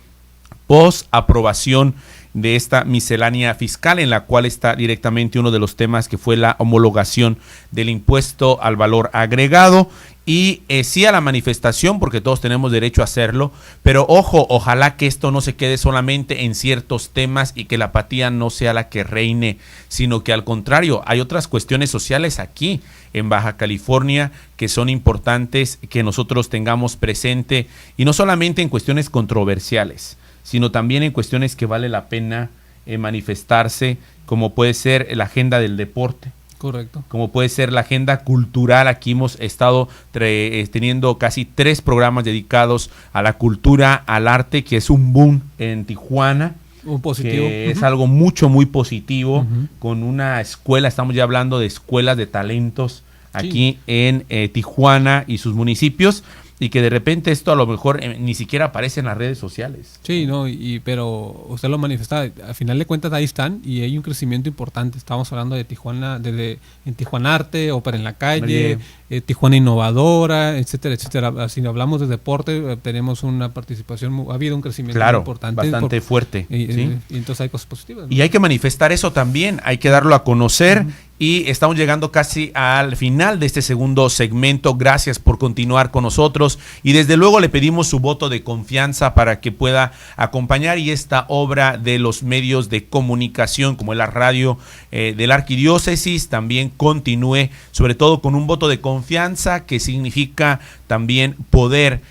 post-aprobación de esta miscelánea fiscal, en la cual está directamente uno de los temas que fue la homologación del impuesto al valor agregado. Y sí a la manifestación, porque todos tenemos derecho a hacerlo, pero ojo, ojalá que esto no se quede solamente en ciertos temas y que la apatía no sea la que reine, sino que al contrario, hay otras cuestiones sociales aquí en Baja California que son importantes que nosotros tengamos presente, y no solamente en cuestiones controversiales, sino también en cuestiones que vale la pena manifestarse, como puede ser la agenda del deporte.
Correcto.
Como puede ser la agenda cultural. Aquí hemos estado teniendo casi 3 programas dedicados a la cultura, al arte, que es un boom en Tijuana.
Un positivo.
Que es algo muy positivo, con una escuela, estamos ya hablando de escuelas de talentos aquí en Tijuana y sus municipios, y que de repente esto a lo mejor ni siquiera aparece en las redes sociales.
Sí, no, pero usted lo manifestaba, al final de cuentas ahí están y hay un crecimiento importante. Estamos hablando de Tijuana, en Tijuana Arte, Ópera en la Calle, Tijuana Innovadora, etcétera, etcétera. Si hablamos de deporte, tenemos una participación, ha habido un crecimiento importante.
Bastante fuerte.
Y entonces hay cosas positivas, ¿no?
Y hay que manifestar eso también, hay que darlo a conocer. Y estamos llegando casi al final de este segundo segmento. Gracias por continuar con nosotros, y desde luego le pedimos su voto de confianza para que pueda acompañar y esta obra de los medios de comunicación como la radio de la Arquidiócesis también continúe, sobre todo con un voto de confianza, que significa también poder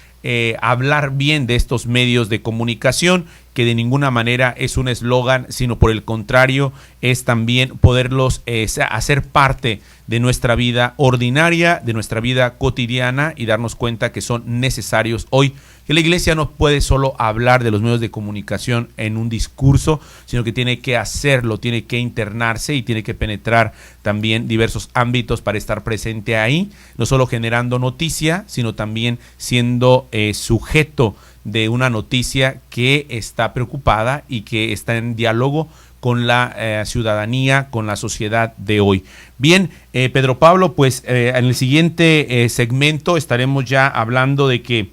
hablar bien de estos medios de comunicación, que de ninguna manera es un eslogan, sino por el contrario es también poderlos hacer parte de nuestra vida ordinaria, de nuestra vida cotidiana, y darnos cuenta que son necesarios hoy, que la iglesia no puede solo hablar de los medios de comunicación en un discurso, sino que tiene que hacerlo, tiene que internarse y tiene que penetrar también diversos ámbitos para estar presente ahí, no solo generando noticia, sino también siendo sujeto de una noticia que está preocupada y que está en diálogo con la ciudadanía, con la sociedad de hoy. Bien, Pedro Pablo, pues en el siguiente segmento estaremos ya hablando de que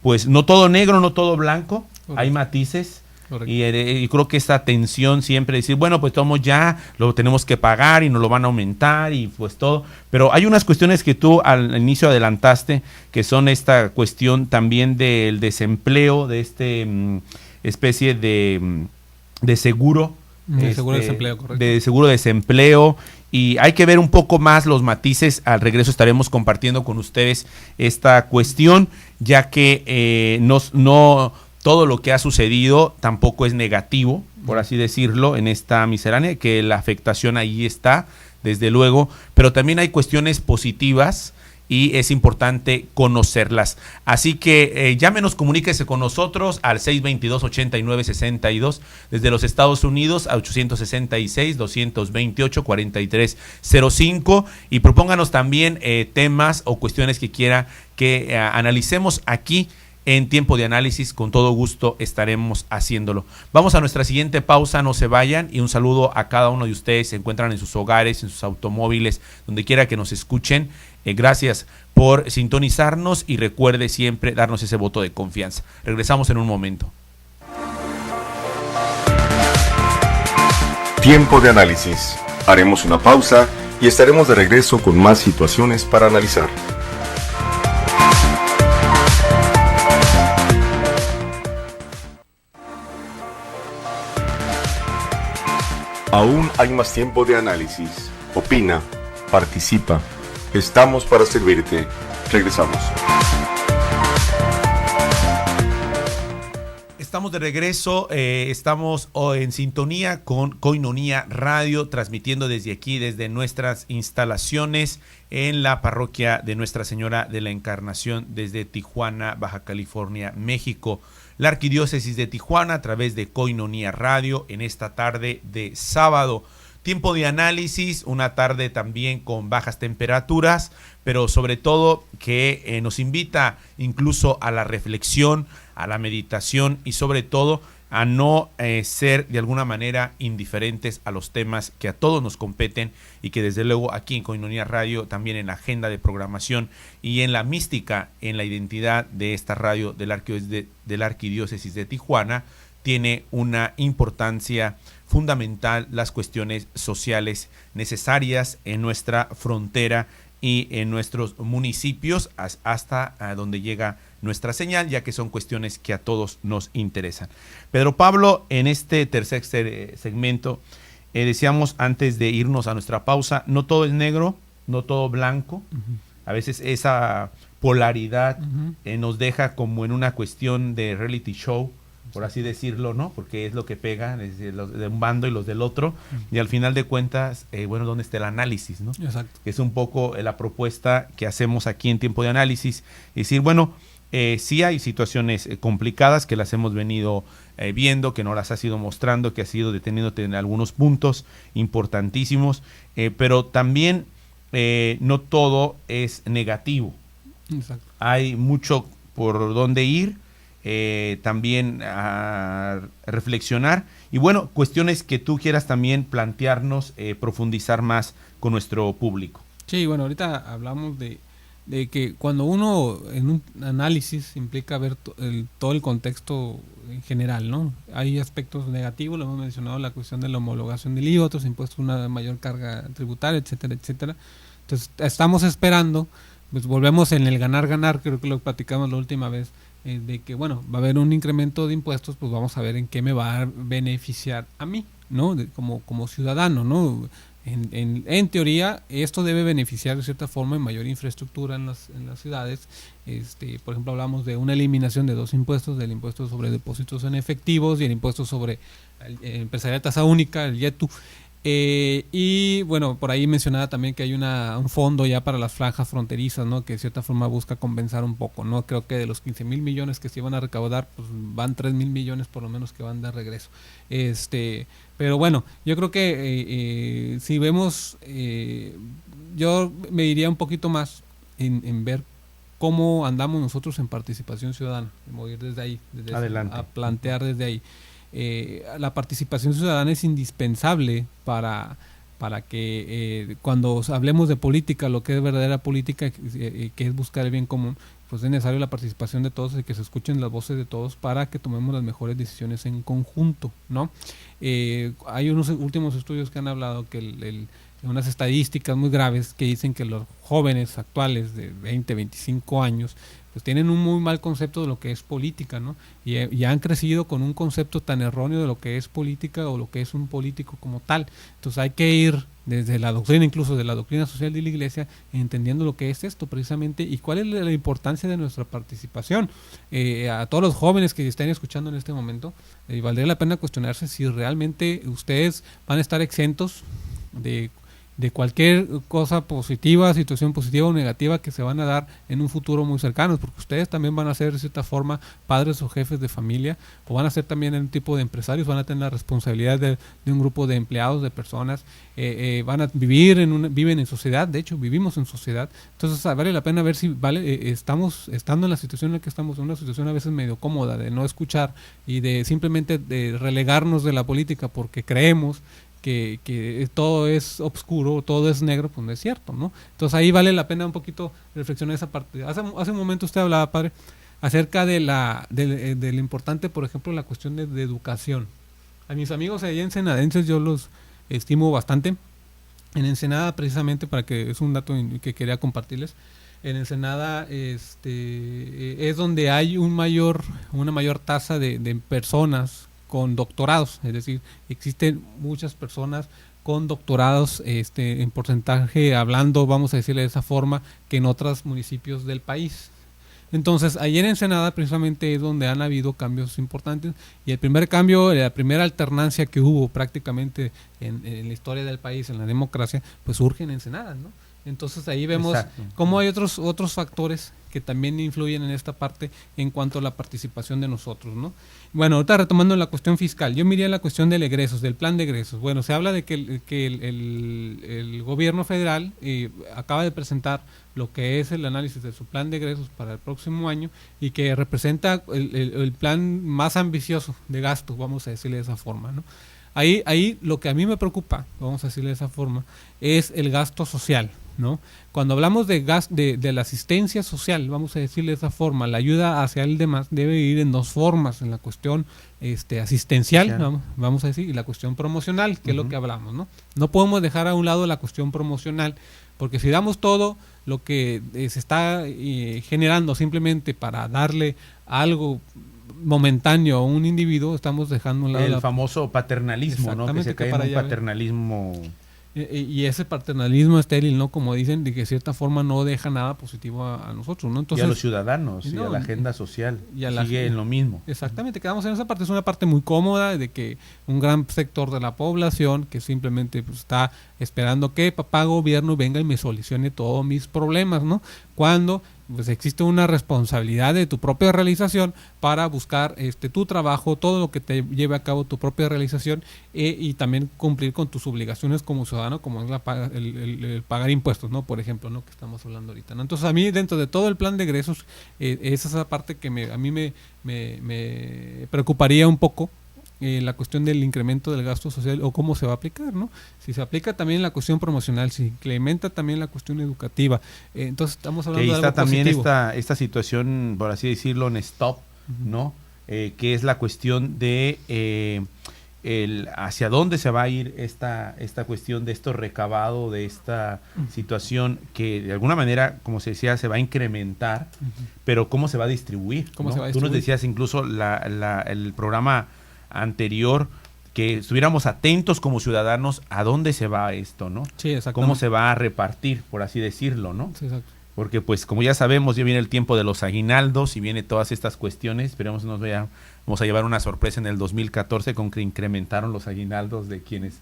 pues no todo negro, no todo blanco, hay matices. Y creo que esta tensión siempre decir, bueno, pues todos ya lo tenemos que pagar y nos lo van a aumentar y pues todo, pero hay unas cuestiones que tú al inicio adelantaste, que son esta cuestión también del desempleo, de especie de seguro,
seguro de desempleo, correcto.
De seguro de desempleo, y hay que ver un poco más los matices. Al regreso estaremos compartiendo con ustedes esta cuestión, ya que no todo lo que ha sucedido tampoco es negativo, por así decirlo, en esta miscelánea, que la afectación ahí está, desde luego, pero también hay cuestiones positivas y es importante conocerlas. Así que llámenos, comuníquese con nosotros al 622-8962, desde los Estados Unidos a 866-228-4305, y propónganos también temas o cuestiones que quiera que analicemos aquí en Tiempo de Análisis. Con todo gusto estaremos haciéndolo. Vamos a nuestra siguiente pausa, no se vayan, y un saludo a cada uno de ustedes. Se encuentran en sus hogares, en sus automóviles, donde quiera que nos escuchen. Gracias por sintonizarnos y recuerde siempre darnos ese voto de confianza. Regresamos en un momento.
Tiempo de Análisis. Haremos una pausa y estaremos de regreso con más situaciones para analizar. Aún hay más tiempo de análisis. Opina, participa. Estamos para servirte. Regresamos.
Estamos de regreso, estamos en sintonía con Koinonia Radio, transmitiendo desde aquí, desde nuestras instalaciones en la parroquia de Nuestra Señora de la Encarnación, desde Tijuana, Baja California, México. La Arquidiócesis de Tijuana a través de Koinonia Radio en esta tarde de sábado. Tiempo de análisis, una tarde también con bajas temperaturas, pero sobre todo que nos invita incluso a la reflexión, a la meditación y sobre todo a no ser de alguna manera indiferentes a los temas que a todos nos competen y que desde luego aquí en Koinonia Radio, también en la agenda de programación y en la mística, en la identidad de esta radio de la Arquidiócesis de Tijuana, tiene una importancia fundamental las cuestiones sociales necesarias en nuestra frontera y en nuestros municipios hasta donde llega nuestra señal, ya que son cuestiones que a todos nos interesan. Pedro Pablo, en este tercer segmento, decíamos antes de irnos a nuestra pausa, no todo es negro, no todo blanco. A veces esa polaridad nos deja como en una cuestión de reality show, por así decirlo, ¿no? Porque es lo que pega, los de un bando y los del otro, y al final de cuentas, bueno, ¿dónde está el análisis, no?
Exacto.
Que es un poco la propuesta que hacemos aquí en Tiempo de Análisis, decir, bueno, sí hay situaciones complicadas que las hemos venido viendo, que no las has ido mostrando, que has ido deteniéndote en algunos puntos importantísimos, pero también no todo es negativo.
Exacto.
Hay mucho por dónde ir, también a reflexionar y bueno, cuestiones que tú quieras también plantearnos, profundizar más con nuestro público.
Sí, bueno, ahorita hablamos de que cuando uno en un análisis implica ver todo el contexto en general, ¿no? Hay aspectos negativos, lo hemos mencionado, la cuestión de la homologación del IVA, otros impuestos, una mayor carga tributaria, etcétera, etcétera. Entonces, estamos esperando, pues volvemos en el ganar-ganar, creo que lo platicamos la última vez, de que, bueno, va a haber un incremento de impuestos, pues vamos a ver en qué me va a beneficiar a mí, ¿no? Como ciudadano, ¿no? En teoría, esto debe beneficiar de cierta forma en mayor infraestructura en las ciudades. Por ejemplo, hablamos de una eliminación de dos impuestos, del impuesto sobre depósitos en efectivos y el impuesto sobre empresarial tasa única, el IETU. Y bueno, por ahí mencionaba también que hay un fondo ya para las franjas fronterizas, ¿no? Que de cierta forma busca compensar un poco, ¿no? Creo que de los 15,000 millones que se iban a recaudar, pues van 3,000 millones por lo menos que van de regreso. Pero bueno, yo creo que si vemos, yo me iría un poquito más en ver cómo andamos nosotros en participación ciudadana, ir desde ahí, a plantear desde ahí. La participación ciudadana es indispensable para que cuando hablemos de política, lo que es verdadera política, que es buscar el bien común, pues es necesario la participación de todos y que se escuchen las voces de todos para que tomemos las mejores decisiones en conjunto, ¿no? Hay unos últimos estudios que han hablado que unas estadísticas muy graves que dicen que los jóvenes actuales de 20, 25 años pues tienen un muy mal concepto de lo que es política, ¿no? Y han crecido con un concepto tan erróneo de lo que es política o lo que es un político como tal. Entonces hay que ir desde la doctrina, incluso de la doctrina social de la Iglesia, entendiendo lo que es esto precisamente y cuál es la importancia de nuestra participación. A todos los jóvenes que estén escuchando en este momento, valdría la pena cuestionarse si realmente ustedes van a estar exentos de cualquier cosa positiva, situación positiva o negativa que se van a dar en un futuro muy cercano, porque ustedes también van a ser de cierta forma padres o jefes de familia, o van a ser también un tipo de empresarios, van a tener la responsabilidad de un grupo de empleados, de personas, van a viven en sociedad, de hecho vivimos en sociedad, entonces vale la pena ver si estamos estando en la situación en la que estamos, en una situación a veces medio cómoda, de no escuchar y de simplemente de relegarnos de la política porque creemos que todo es oscuro, todo es negro, pues no es cierto, ¿no? Entonces ahí vale la pena un poquito reflexionar esa parte. Hace un momento usted hablaba, padre, acerca de lo importante, por ejemplo, la cuestión de educación. A mis amigos allá ensenadenses yo los estimo bastante. En Ensenada, precisamente, es un dato que quería compartirles, en Ensenada es donde hay una mayor tasa de personas con doctorados, es decir, existen muchas personas con doctorados en porcentaje, hablando, vamos a decirle de esa forma, que en otros municipios del país. Entonces, ayer en Ensenada precisamente es donde han habido cambios importantes, y el primer cambio, la primera alternancia que hubo prácticamente en la historia del país, en la democracia, pues surge en Ensenada, ¿no? Entonces ahí vemos cómo hay otros factores que también influyen en esta parte en cuanto a la participación de nosotros, ¿no? Bueno, ahorita retomando la cuestión fiscal, yo miraría la cuestión del egresos, del plan de egresos. Bueno, se habla de que el gobierno federal acaba de presentar lo que es el análisis de su plan de egresos para el próximo año y que representa el plan más ambicioso de gasto, vamos a decirle de esa forma, ¿no? Ahí lo que a mí me preocupa, vamos a decirle de esa forma, es el gasto social, ¿no? Cuando hablamos de la asistencia social, vamos a decirle de esa forma, la ayuda hacia el demás debe ir en dos formas, en la cuestión asistencial, vamos a decir, y la cuestión promocional, que es lo que hablamos, ¿no? No podemos dejar a un lado la cuestión promocional, porque si damos todo lo que se está generando simplemente para darle algo momentáneo a un individuo, estamos dejando a un lado
el famoso paternalismo, ¿no? Que se cae en un paternalismo.
Y ese paternalismo estéril, ¿no? Como dicen, de que de cierta forma no deja nada positivo a nosotros, ¿no? Entonces,
y a los ciudadanos, y a la agenda social, sigue en lo mismo.
Exactamente, quedamos en esa parte, es una parte muy cómoda, de que un gran sector de la población que simplemente pues, está esperando que papá gobierno venga y me solucione todos mis problemas, ¿no? Cuando pues existe una responsabilidad de tu propia realización para buscar tu trabajo, todo lo que te lleve a cabo tu propia realización y también cumplir con tus obligaciones como ciudadano, como es el pagar impuestos, ¿no? Por ejemplo, ¿no? Que estamos hablando ahorita, ¿no? Entonces a mí dentro de todo el plan de egresos es esa parte que a mí me preocuparía un poco, la cuestión del incremento del gasto social o cómo se va a aplicar, ¿no? Si se aplica también la cuestión promocional, si incrementa también la cuestión educativa, entonces estamos hablando de algo
está también
positivo.
esta situación, por así decirlo, en stop, ¿no? Que es la cuestión de hacia dónde se va a ir esta cuestión de esto recabado, de esta situación que de alguna manera, como se decía, se va a incrementar, pero cómo se va a distribuir, ¿no? Tú nos decías incluso el programa anterior que estuviéramos atentos como ciudadanos a dónde se va esto, ¿no?
Sí, exactamente.
Cómo se va a repartir, por así decirlo, ¿no?
Sí, exacto.
Porque pues como ya sabemos, ya viene el tiempo de los aguinaldos y viene todas estas cuestiones, esperemos no vamos a llevar una sorpresa en el 2014 con que incrementaron los aguinaldos de quienes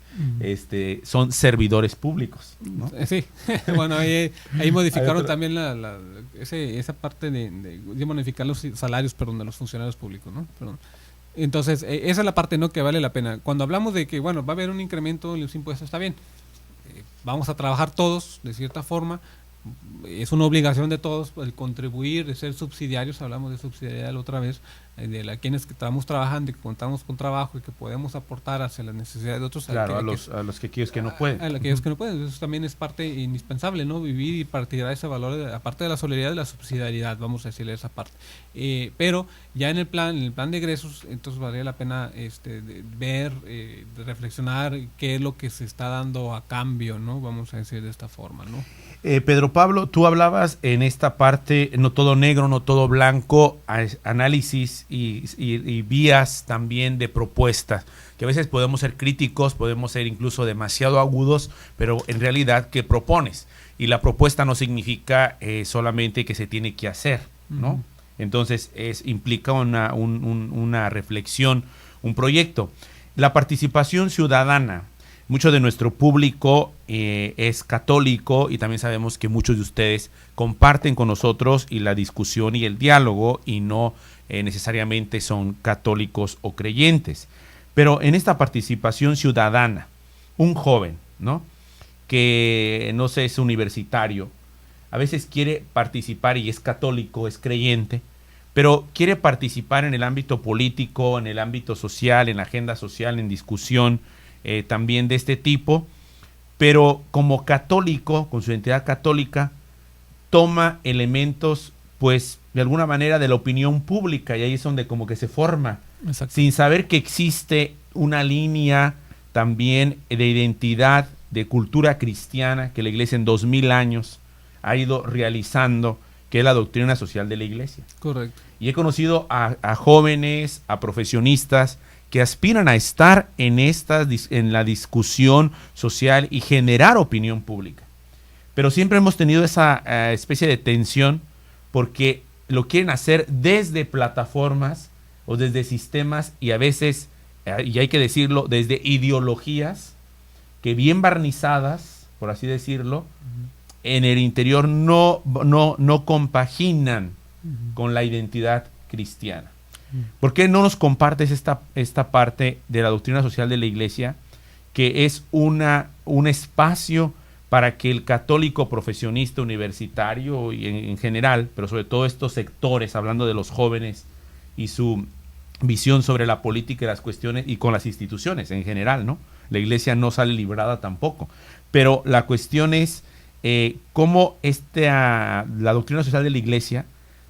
son servidores públicos, ¿no?
Sí, bueno, ahí modificaron también esa parte de bonificar los salarios, de los funcionarios públicos, ¿no? Entonces, esa es la parte no que vale la pena. Cuando hablamos de que, bueno, va a haber un incremento en los impuestos, está bien. Vamos a trabajar todos, de cierta forma. Es una obligación de todos el contribuir, de ser subsidiarios, hablamos de subsidiariedad la otra vez, de quienes que estamos trabajando y que contamos con trabajo y que podemos aportar hacia las necesidades de otros.
Claro, aquellos que no pueden.
A aquellos que no pueden, eso también es parte indispensable, ¿no? Vivir y partir ese valor, aparte de la solidaridad, de la subsidiariedad, vamos a decirle esa parte. Pero ya en el plan de egresos, entonces valdría la pena ver, de reflexionar qué es lo que se está dando a cambio, ¿no? Vamos a decir de esta forma, ¿no?
Pedro Pablo, tú hablabas en esta parte, no todo negro, no todo blanco, análisis y vías también de propuestas, que a veces podemos ser críticos, podemos ser incluso demasiado agudos, pero en realidad, ¿qué propones? Y la propuesta no significa solamente que se tiene que hacer, ¿no? Entonces implica una reflexión, un proyecto. La participación ciudadana. Mucho de nuestro público es católico y también sabemos que muchos de ustedes comparten con nosotros y la discusión y el diálogo y no necesariamente son católicos o creyentes. Pero en esta participación ciudadana, un joven, ¿no? Que no sé, es universitario, a veces quiere participar y es católico, es creyente, pero quiere participar en el ámbito político, en el ámbito social, en la agenda social, en discusión, también de este tipo, pero como católico, con su identidad católica, toma elementos, pues, de alguna manera de la opinión pública, y ahí es donde como que se forma, sin saber que existe una línea también de identidad, de cultura cristiana, que la Iglesia en 2000 años ha ido realizando, que es la doctrina social de la Iglesia.
Correcto.
Y he conocido a jóvenes, a profesionistas, que aspiran a estar en la discusión social y generar opinión pública. Pero siempre hemos tenido esa especie de tensión porque lo quieren hacer desde plataformas o desde sistemas y a veces, y hay que decirlo, desde ideologías que bien barnizadas, por así decirlo, en el interior no compaginan con la identidad cristiana. ¿Por qué no nos compartes esta parte de la doctrina social de la Iglesia, que es un espacio para que el católico profesionista universitario y en general, pero sobre todo estos sectores, hablando de los jóvenes y su visión sobre la política y las cuestiones y con las instituciones en general, ¿no? La Iglesia no sale librada tampoco, pero la cuestión es cómo la doctrina social de la Iglesia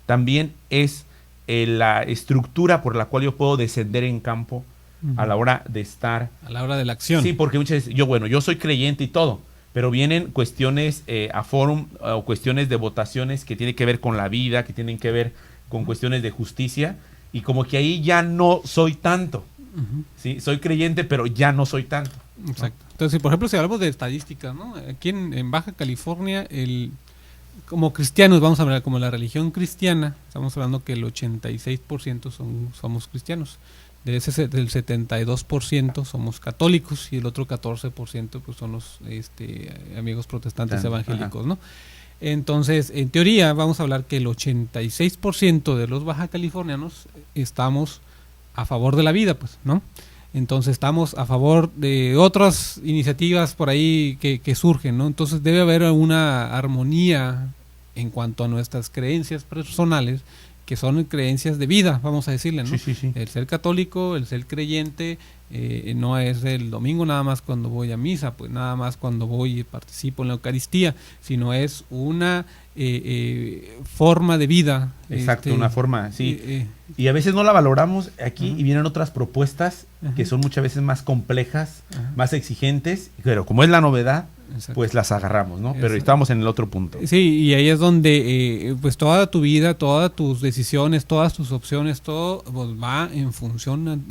también es la estructura por la cual yo puedo descender en campo a la hora de estar...
A la hora de la acción.
Sí, porque muchas veces, yo soy creyente y todo, pero vienen cuestiones a fórum o cuestiones de votaciones que tienen que ver con la vida, que tienen que ver con cuestiones de justicia, y como que ahí ya no soy tanto. ¿Sí? Soy creyente, pero ya no soy tanto, ¿no?
Exacto. Entonces, por ejemplo, si hablamos de estadísticas, ¿no? Aquí en Baja California, como cristianos, vamos a hablar como la religión cristiana, estamos hablando que el 86% somos cristianos. Del 72% somos católicos y el otro 14% pues son los amigos protestantes evangélicos, ¿no? Entonces, en teoría, vamos a hablar que el 86% de los baja californianos estamos a favor de la vida, pues, ¿no? Entonces estamos a favor de otras iniciativas por ahí que surgen, ¿no? Entonces debe haber una armonía en cuanto a nuestras creencias personales, que son creencias de vida, vamos a decirle, ¿no?
Sí.
El ser católico, el ser creyente, no es el domingo nada más cuando voy a misa, pues nada más cuando voy y participo en la Eucaristía, sino es una forma de vida.
Exacto, una forma, sí. Y a veces no la valoramos aquí y vienen otras propuestas que son muchas veces más complejas, más exigentes, pero como es la novedad, pues las agarramos, ¿no? Pero estamos en el otro punto.
Sí, y ahí es donde pues toda tu vida, todas tus decisiones, todas tus opciones, todo pues, va en función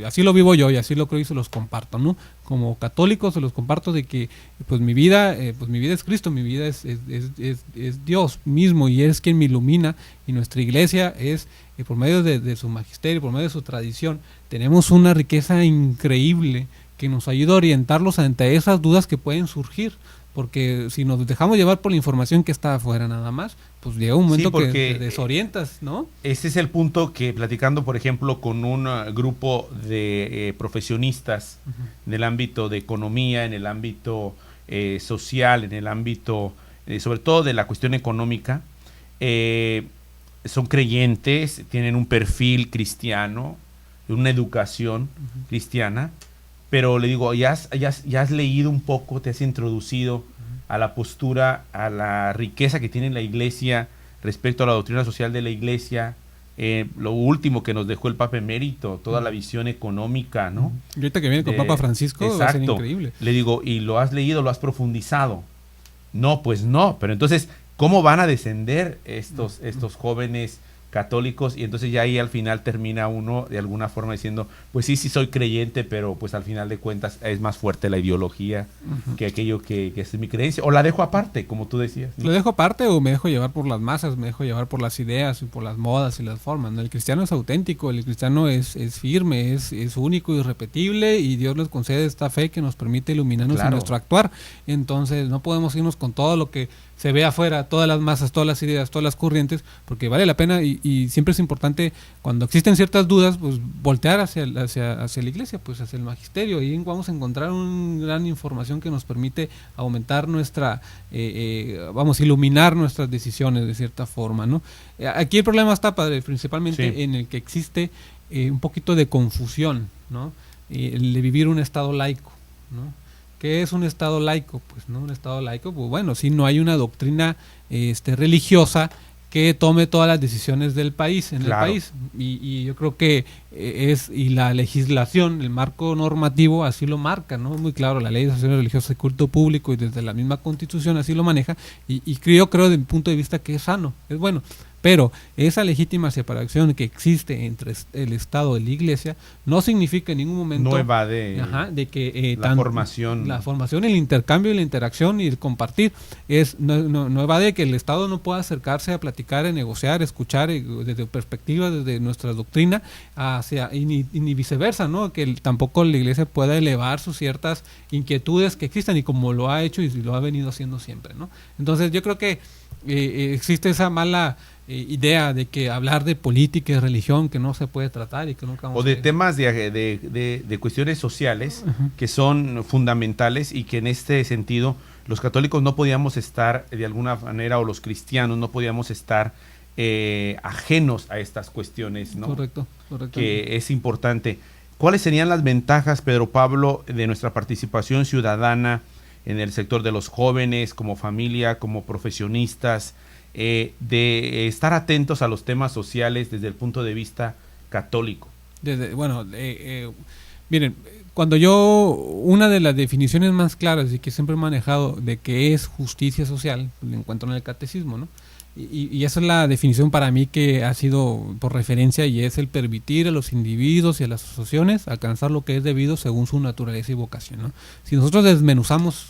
así lo vivo yo y así lo creo y se los comparto, ¿no? Como católico se los comparto de que pues mi vida es Cristo, mi vida es Dios mismo y es quien me ilumina, y nuestra iglesia es por medio de su magisterio, por medio de su tradición, tenemos una riqueza increíble que nos ayuda a orientarlos ante esas dudas que pueden surgir, porque si nos dejamos llevar por la información que está afuera nada más, pues llega un momento que te desorientas, ¿no?
Ese es el punto que, platicando por ejemplo con un grupo de profesionistas en el ámbito de economía, en el ámbito social, en el ámbito sobre todo de la cuestión económica, son creyentes, tienen un perfil cristiano, una educación cristiana, pero le digo, ya has leído un poco, te has introducido a la postura, a la riqueza que tiene la Iglesia respecto a la doctrina social de la Iglesia, lo último que nos dejó el Papa Emérito, toda la visión económica, ¿no?
Y ahorita que viene con Papa Francisco,
exacto,
va a ser increíble.
Le digo, ¿y lo has leído, lo has profundizado? No, pues no, pero entonces, ¿cómo van a descender estos jóvenes católicos? Y entonces ya ahí al final termina uno de alguna forma diciendo, pues sí soy creyente, pero pues al final de cuentas es más fuerte la ideología que aquello que es mi creencia, o la dejo aparte, como tú decías, ¿no?
Lo dejo aparte o me dejo llevar por las masas, me dejo llevar por las ideas y por las modas y las formas, ¿no? El cristiano es auténtico, el cristiano es firme, es único, irrepetible, y Dios les concede esta fe que nos permite iluminarnos en nuestro actuar. Entonces no podemos irnos con todo lo que se ve afuera, todas las masas, todas las ideas, todas las corrientes, porque vale la pena y siempre es importante, cuando existen ciertas dudas, pues voltear hacia la iglesia, pues hacia el magisterio, y vamos a encontrar una gran información que nos permite aumentar iluminar nuestras decisiones de cierta forma, ¿no? Aquí el problema está, padre, principalmente en el que existe un poquito de confusión, ¿no? El de vivir un estado laico, ¿no? ¿Qué es un estado laico? Pues no, un estado laico, pues bueno, si no hay una doctrina religiosa que tome todas las decisiones del país, el país, y yo creo que y la legislación, el marco normativo así lo marca, ¿no? Muy claro, la ley de asociaciones religiosas de culto público y desde la misma Constitución así lo maneja, y creo desde mi punto de vista que es sano, es bueno, Pero esa legítima separación que existe entre el Estado y la Iglesia no significa en ningún momento
no evade
de que
la
formación, el intercambio y la interacción y el compartir no evade que el Estado no pueda acercarse a platicar, a negociar, a escuchar desde perspectiva, desde nuestra doctrina y ni viceversa, ¿no? Que tampoco la Iglesia pueda elevar sus ciertas inquietudes que existan, y como lo ha hecho y lo ha venido haciendo siempre, ¿no? Entonces yo creo que existe esa mala idea de que hablar de política y religión que no se puede tratar y que nunca vamos
o de temas de cuestiones sociales que son fundamentales, y que en este sentido los católicos no podíamos estar de alguna manera, o los cristianos no podíamos estar ajenos a estas cuestiones, ¿no?
Correcto.
Que es importante. ¿Cuáles serían las ventajas, Pedro Pablo, de nuestra participación ciudadana en el sector de los jóvenes, como familia, como profesionistas, de estar atentos a los temas sociales desde el punto de vista católico?
Miren, una de las definiciones más claras y que siempre he manejado de qué es justicia social, lo encuentro en el catecismo, ¿no? Y esa es la definición para mí que ha sido por referencia, y es el permitir a los individuos y a las asociaciones alcanzar lo que es debido según su naturaleza y vocación, ¿no? Si nosotros desmenuzamos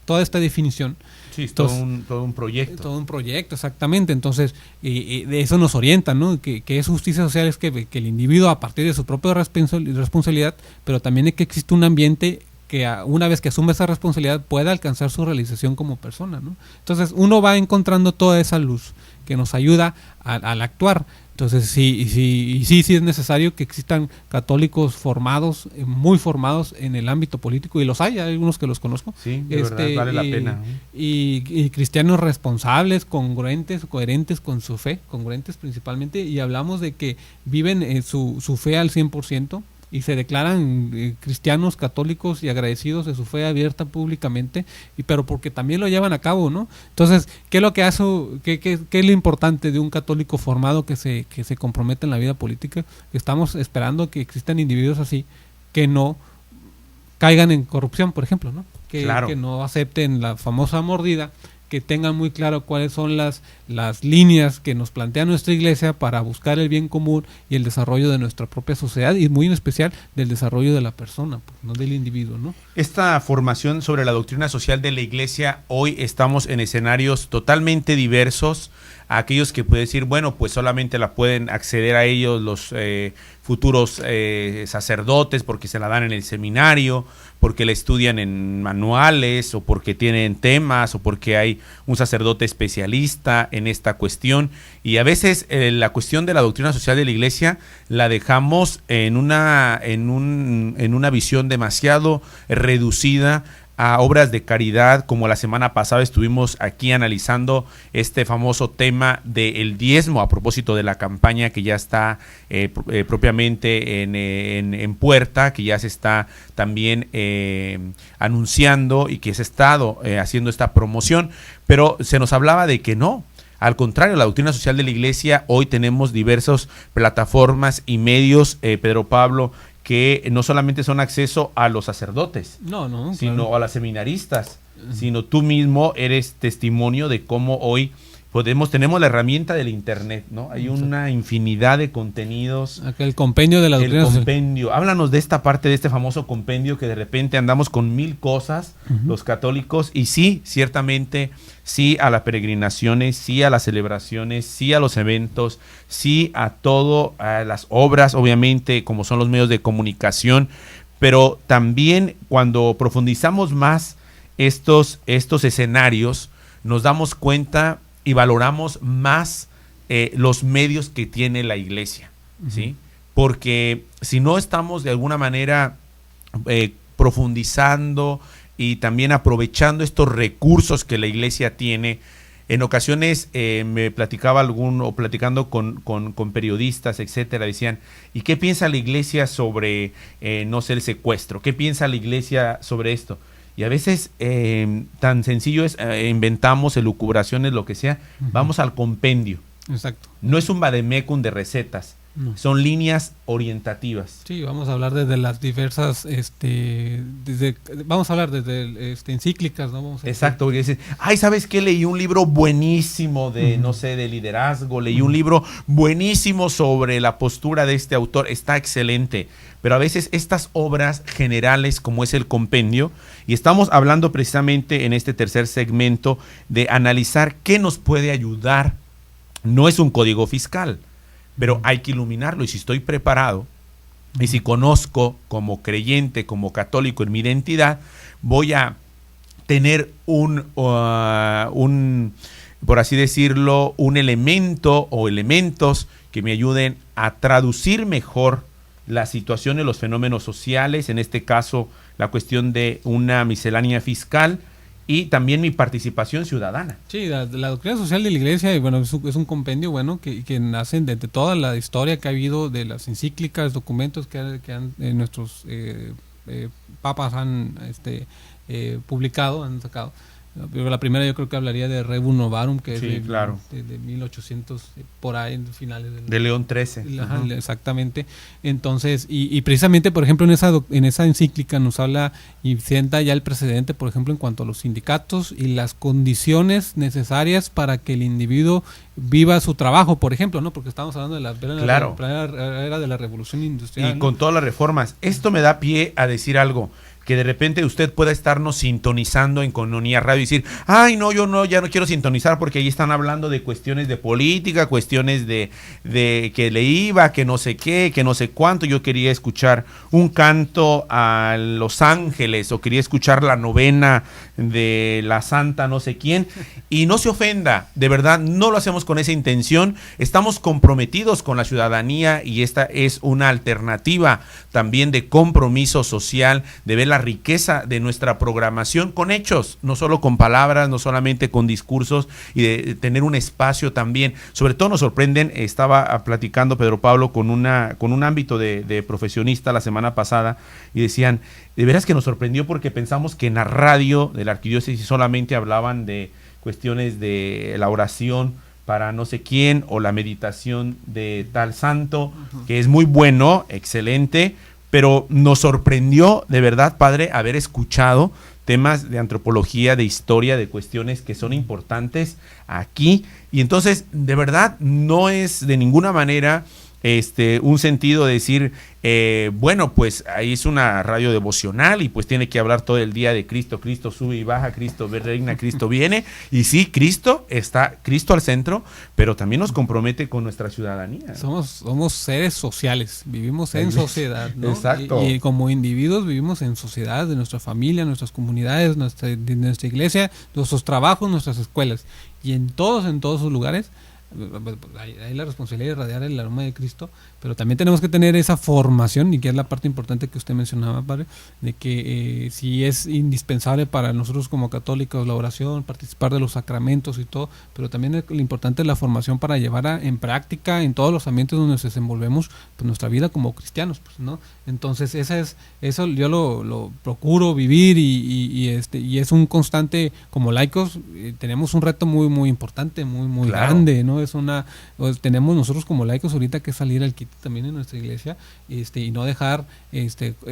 toda esta definición,
sí, es todo un proyecto.
Todo un proyecto, exactamente. Entonces, de eso nos orienta, ¿no? Que es justicia social, es que el individuo, a partir de su propia responsabilidad, pero también es que existe un ambiente que una vez que asume esa responsabilidad pueda alcanzar su realización como persona, ¿no? Entonces uno va encontrando toda esa luz que nos ayuda al actuar. Entonces sí es necesario que existan católicos formados, muy formados en el ámbito político, y hay algunos que los conozco.
Sí, de verdad, vale la pena.
Y cristianos responsables, congruentes, coherentes con su fe, congruentes principalmente, y hablamos de que viven su fe al 100%, y se declaran cristianos, católicos y agradecidos de su fe abierta públicamente, pero porque también lo llevan a cabo, ¿no? Entonces, ¿qué es lo que hace, qué es lo importante de un católico formado que se compromete en la vida política? Estamos esperando que existan individuos así, que no caigan en corrupción, por ejemplo, ¿no? Que no acepten la famosa mordida, que tengan muy claro cuáles son las líneas que nos plantea nuestra Iglesia para buscar el bien común y el desarrollo de nuestra propia sociedad, y muy en especial del desarrollo de la persona, pues, no del individuo, ¿no?
Esta formación sobre la doctrina social de la Iglesia, hoy estamos en escenarios totalmente diversos. A aquellos que pueden decir, bueno, pues solamente la pueden acceder a ellos los futuros sacerdotes porque se la dan en el seminario, porque la estudian en manuales, o porque tienen temas, o porque hay un sacerdote especialista en esta cuestión. Y a veces la cuestión de la doctrina social de la Iglesia la dejamos en una visión demasiado reducida a obras de caridad, como la semana pasada estuvimos aquí analizando este famoso tema del diezmo, a propósito de la campaña que ya está propiamente en puerta, que ya se está también anunciando, y que se ha estado haciendo esta promoción, pero se nos hablaba de que no. Al contrario, la doctrina social de la Iglesia, hoy tenemos diversas plataformas y medios, Pedro Pablo, que no solamente son acceso a los sacerdotes, sino a las seminaristas, sino tú mismo eres testimonio de cómo hoy tenemos la herramienta del internet, ¿no? Hay una infinidad de contenidos.
El compendio de la doctrina social.
El compendio. Háblanos de esta parte, de este famoso compendio, que de repente andamos con 1000 cosas, los católicos, y sí, ciertamente, sí a las peregrinaciones, sí a las celebraciones, sí a los eventos, sí a todo, a las obras, obviamente, como son los medios de comunicación, pero también cuando profundizamos más estos escenarios, nos damos cuenta y valoramos más los medios que tiene la Iglesia, ¿sí? Porque si no estamos de alguna manera profundizando y también aprovechando estos recursos que la Iglesia tiene, en ocasiones me platicaba platicando con periodistas, etcétera, decían, ¿y qué piensa la Iglesia sobre, no sé, el secuestro? ¿Qué piensa la Iglesia sobre esto? Y a veces tan sencillo es, inventamos elucubraciones, lo que sea, vamos al compendio.
Exacto.
No es un vademecum de recetas,
No.
Son líneas orientativas.
Sí, vamos a hablar desde las diversas, vamos a hablar desde encíclicas, ¿no? Vamos a
Exacto, porque dices, ay, ¿sabes qué? Leí un libro buenísimo de, no sé, de liderazgo, leí un libro buenísimo sobre la postura de este autor, está excelente, pero a veces estas obras generales como es el compendio, y estamos hablando precisamente en este tercer segmento de analizar qué nos puede ayudar, no es un código fiscal, pero hay que iluminarlo, y si estoy preparado, y si conozco como creyente, como católico en mi identidad, voy a tener por así decirlo, un elemento o elementos que me ayuden a traducir mejor la situación de los fenómenos sociales, en este caso la cuestión de una miscelánea fiscal, y también mi participación ciudadana.
Sí, la doctrina social de la Iglesia, bueno, es un compendio bueno que nace de toda la historia que ha habido de las encíclicas, documentos que han nuestros papas han publicado, han sacado. Pero la primera yo creo que hablaría de Rebus Novarum, que
sí,
es
claro,
de 1800, por ahí, en finales
de León XIII.
Ajá, exactamente. Entonces, y precisamente, por ejemplo, en esa encíclica nos habla y sienta ya el precedente, por ejemplo, en cuanto a los sindicatos y las condiciones necesarias para que el individuo viva su trabajo, por ejemplo, ¿no? Porque estamos hablando de la era de la Revolución Industrial.
Y con todas las reformas. Esto me da pie a decir algo, que de repente usted pueda estarnos sintonizando en Koinonia Radio y decir, ay, no, ya no quiero sintonizar porque ahí están hablando de cuestiones de política, cuestiones de que le iba, que no sé qué, que no sé cuánto. Yo quería escuchar un canto a los ángeles o quería escuchar la novena de la santa no sé quién. Y no se ofenda, de verdad, no lo hacemos con esa intención. Estamos comprometidos con la ciudadanía y esta es una alternativa también de compromiso social, de ver la riqueza de nuestra programación con hechos, no solo con palabras, no solamente con discursos, y de tener un espacio también. Sobre todo nos sorprenden, estaba platicando Pedro Pablo con un ámbito de profesionista la semana pasada y decían, de veras que nos sorprendió porque pensamos que en la radio de la arquidiócesis solamente hablaban de cuestiones de la oración para no sé quién o la meditación de tal santo, que es muy bueno, excelente, pero nos sorprendió de verdad, padre, haber escuchado temas de antropología, de historia, de cuestiones que son importantes aquí. Y entonces, de verdad, no es de ninguna manera un sentido de decir, bueno, pues ahí es una radio devocional y pues tiene que hablar todo el día de Cristo. Cristo sube y baja, Cristo reina, Cristo viene. Y sí, Cristo está, Cristo al centro, pero también nos compromete con nuestra ciudadanía.
Somos seres sociales, vivimos en sociedad, ¿no?
Exacto.
Y como individuos vivimos en sociedad, de nuestra familia, nuestras comunidades, de nuestra iglesia, nuestros trabajos, nuestras escuelas. Y en todos sus lugares hay la responsabilidad de irradiar el aroma de Cristo, pero también tenemos que tener esa formación, y que es la parte importante que usted mencionaba, padre, de que sí es indispensable para nosotros como católicos la oración, participar de los sacramentos y todo, pero también es lo importante es la formación para llevar en práctica en todos los ambientes donde nos desenvolvemos, pues, nuestra vida como cristianos, pues, ¿no? Entonces eso yo lo procuro vivir y es un constante. Como laicos tenemos un reto muy muy importante, muy
claro,
grande, ¿no? Tenemos nosotros como laicos ahorita que salir al quite también en nuestra iglesia, y no dejar,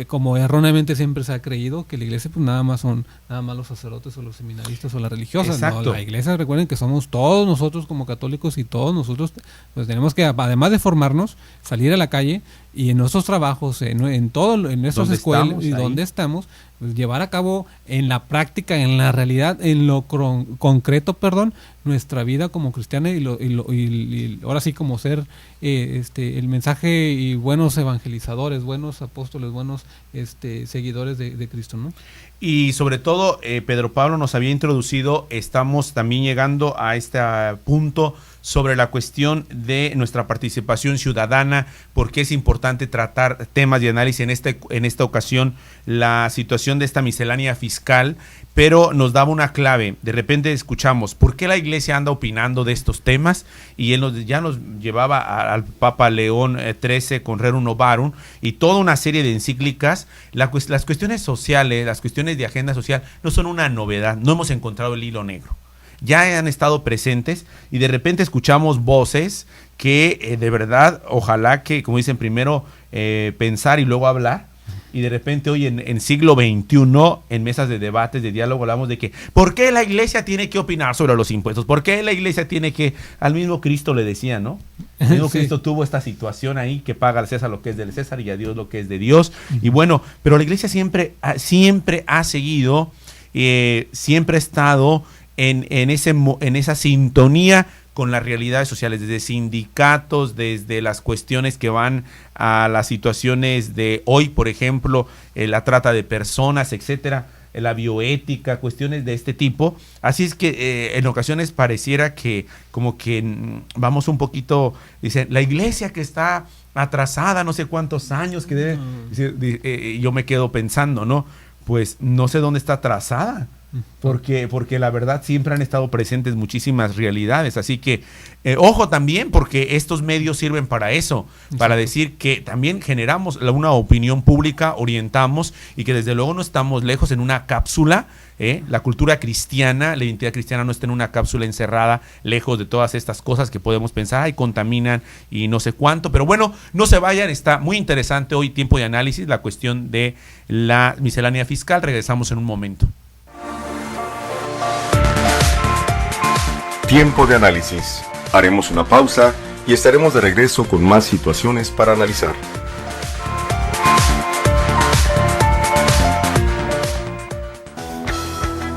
como erróneamente siempre se ha creído, que la iglesia pues nada más los sacerdotes o los seminaristas o las religiosas.
Exacto.
No, la iglesia, recuerden que somos todos nosotros como católicos, y todos nosotros pues tenemos que, además de formarnos, salir a la calle y en nuestros trabajos, en nuestras escuelas y donde estamos, pues, llevar a cabo en la práctica, en la realidad, en lo concreto, nuestra vida como cristiana, y ahora sí como ser el mensaje y buenos evangelizadores, buenos apóstoles, buenos seguidores de Cristo, ¿no?
Y sobre todo, Pedro Pablo nos había introducido, estamos también llegando a este punto sobre la cuestión de nuestra participación ciudadana, porque es importante tratar temas de análisis en esta ocasión, la situación de esta miscelánea fiscal, pero nos daba una clave. De repente escuchamos, ¿por qué la iglesia anda opinando de estos temas? Y él ya nos llevaba al Papa León XIII con Rerum Novarum y toda una serie de encíclicas. Las cuestiones sociales, las cuestiones de agenda social no son una novedad, no hemos encontrado el hilo negro. Ya han estado presentes y de repente escuchamos voces que de verdad, ojalá que, como dicen, primero pensar y luego hablar. Y de repente hoy en siglo XXI, en mesas de debates, de diálogo, hablamos de que ¿por qué la iglesia tiene que opinar sobre los impuestos? ¿Por qué la iglesia tiene que...? Al mismo Cristo le decía, ¿no? El mismo sí. Cristo tuvo esta situación ahí, que paga al César lo que es del César y a Dios lo que es de Dios. Y bueno, pero la iglesia siempre ha seguido, siempre ha estado en esa sintonía con las realidades sociales, desde sindicatos, desde las cuestiones que van a las situaciones de hoy, por ejemplo, la trata de personas, etcétera, la bioética, cuestiones de este tipo. Así es que en ocasiones pareciera que como que vamos un poquito, dicen, la iglesia que está atrasada no sé cuántos años que debe, yo me quedo pensando, ¿no? Pues no sé dónde está atrasada. Porque la verdad siempre han estado presentes muchísimas realidades, así que ojo también, porque estos medios sirven para eso, para decir que también generamos una opinión pública, orientamos, y que desde luego no estamos lejos en una cápsula. La cultura cristiana, la identidad cristiana no está en una cápsula encerrada, lejos de todas estas cosas que podemos pensar, ay, contaminan y no sé cuánto, pero bueno, no se vayan, está muy interesante hoy Tiempo de Análisis, la cuestión de la miscelánea fiscal. Regresamos en un momento.
Tiempo de Análisis. Haremos una pausa y estaremos de regreso con más situaciones para analizar.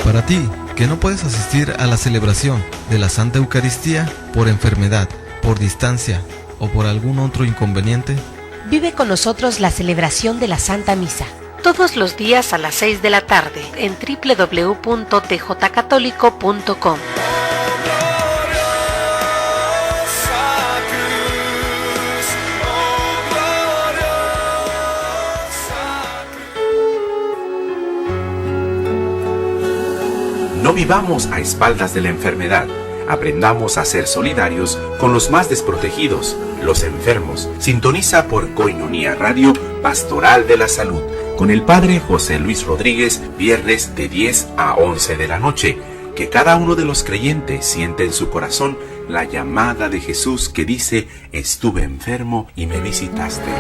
Para ti, que no puedes asistir a la celebración de la Santa Eucaristía por enfermedad, por distancia o por algún otro inconveniente,
vive con nosotros la celebración de la Santa Misa. Todos los días a las 6 de la tarde en www.tjcatólico.com.
No vivamos a espaldas de la enfermedad. Aprendamos a ser solidarios con los más desprotegidos, los enfermos. Sintoniza por Koinonia Radio, Pastoral de la Salud, con el Padre José Luis Rodríguez, viernes de 10 a 11 de la noche. Que cada uno de los creyentes siente en su corazón la llamada de Jesús que dice: estuve enfermo y me visitaste.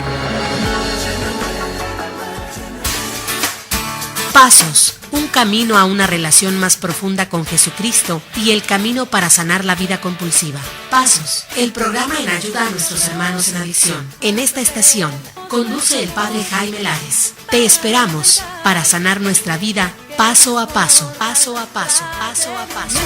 Pasos, un camino a una relación más profunda con Jesucristo y el camino para sanar la vida compulsiva. Pasos, el programa en ayuda a nuestros hermanos en adicción. En esta estación, conduce el Padre Jaime Lares. Te esperamos para sanar nuestra vida paso a paso, paso a paso, paso a paso.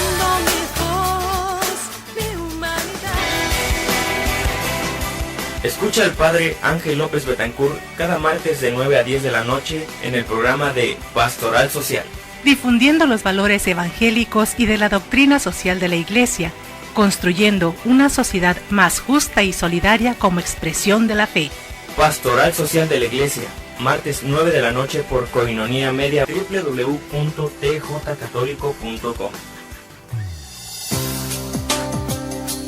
Escucha al Padre Ángel López Betancourt cada martes de 9 a 10 de la noche en el programa de Pastoral Social.
Difundiendo los valores evangélicos y de la doctrina social de la Iglesia, construyendo una sociedad más justa y solidaria como expresión de la fe.
Pastoral Social de la Iglesia, martes 9 de la noche por Koinonia Media, www.tjcatólico.com.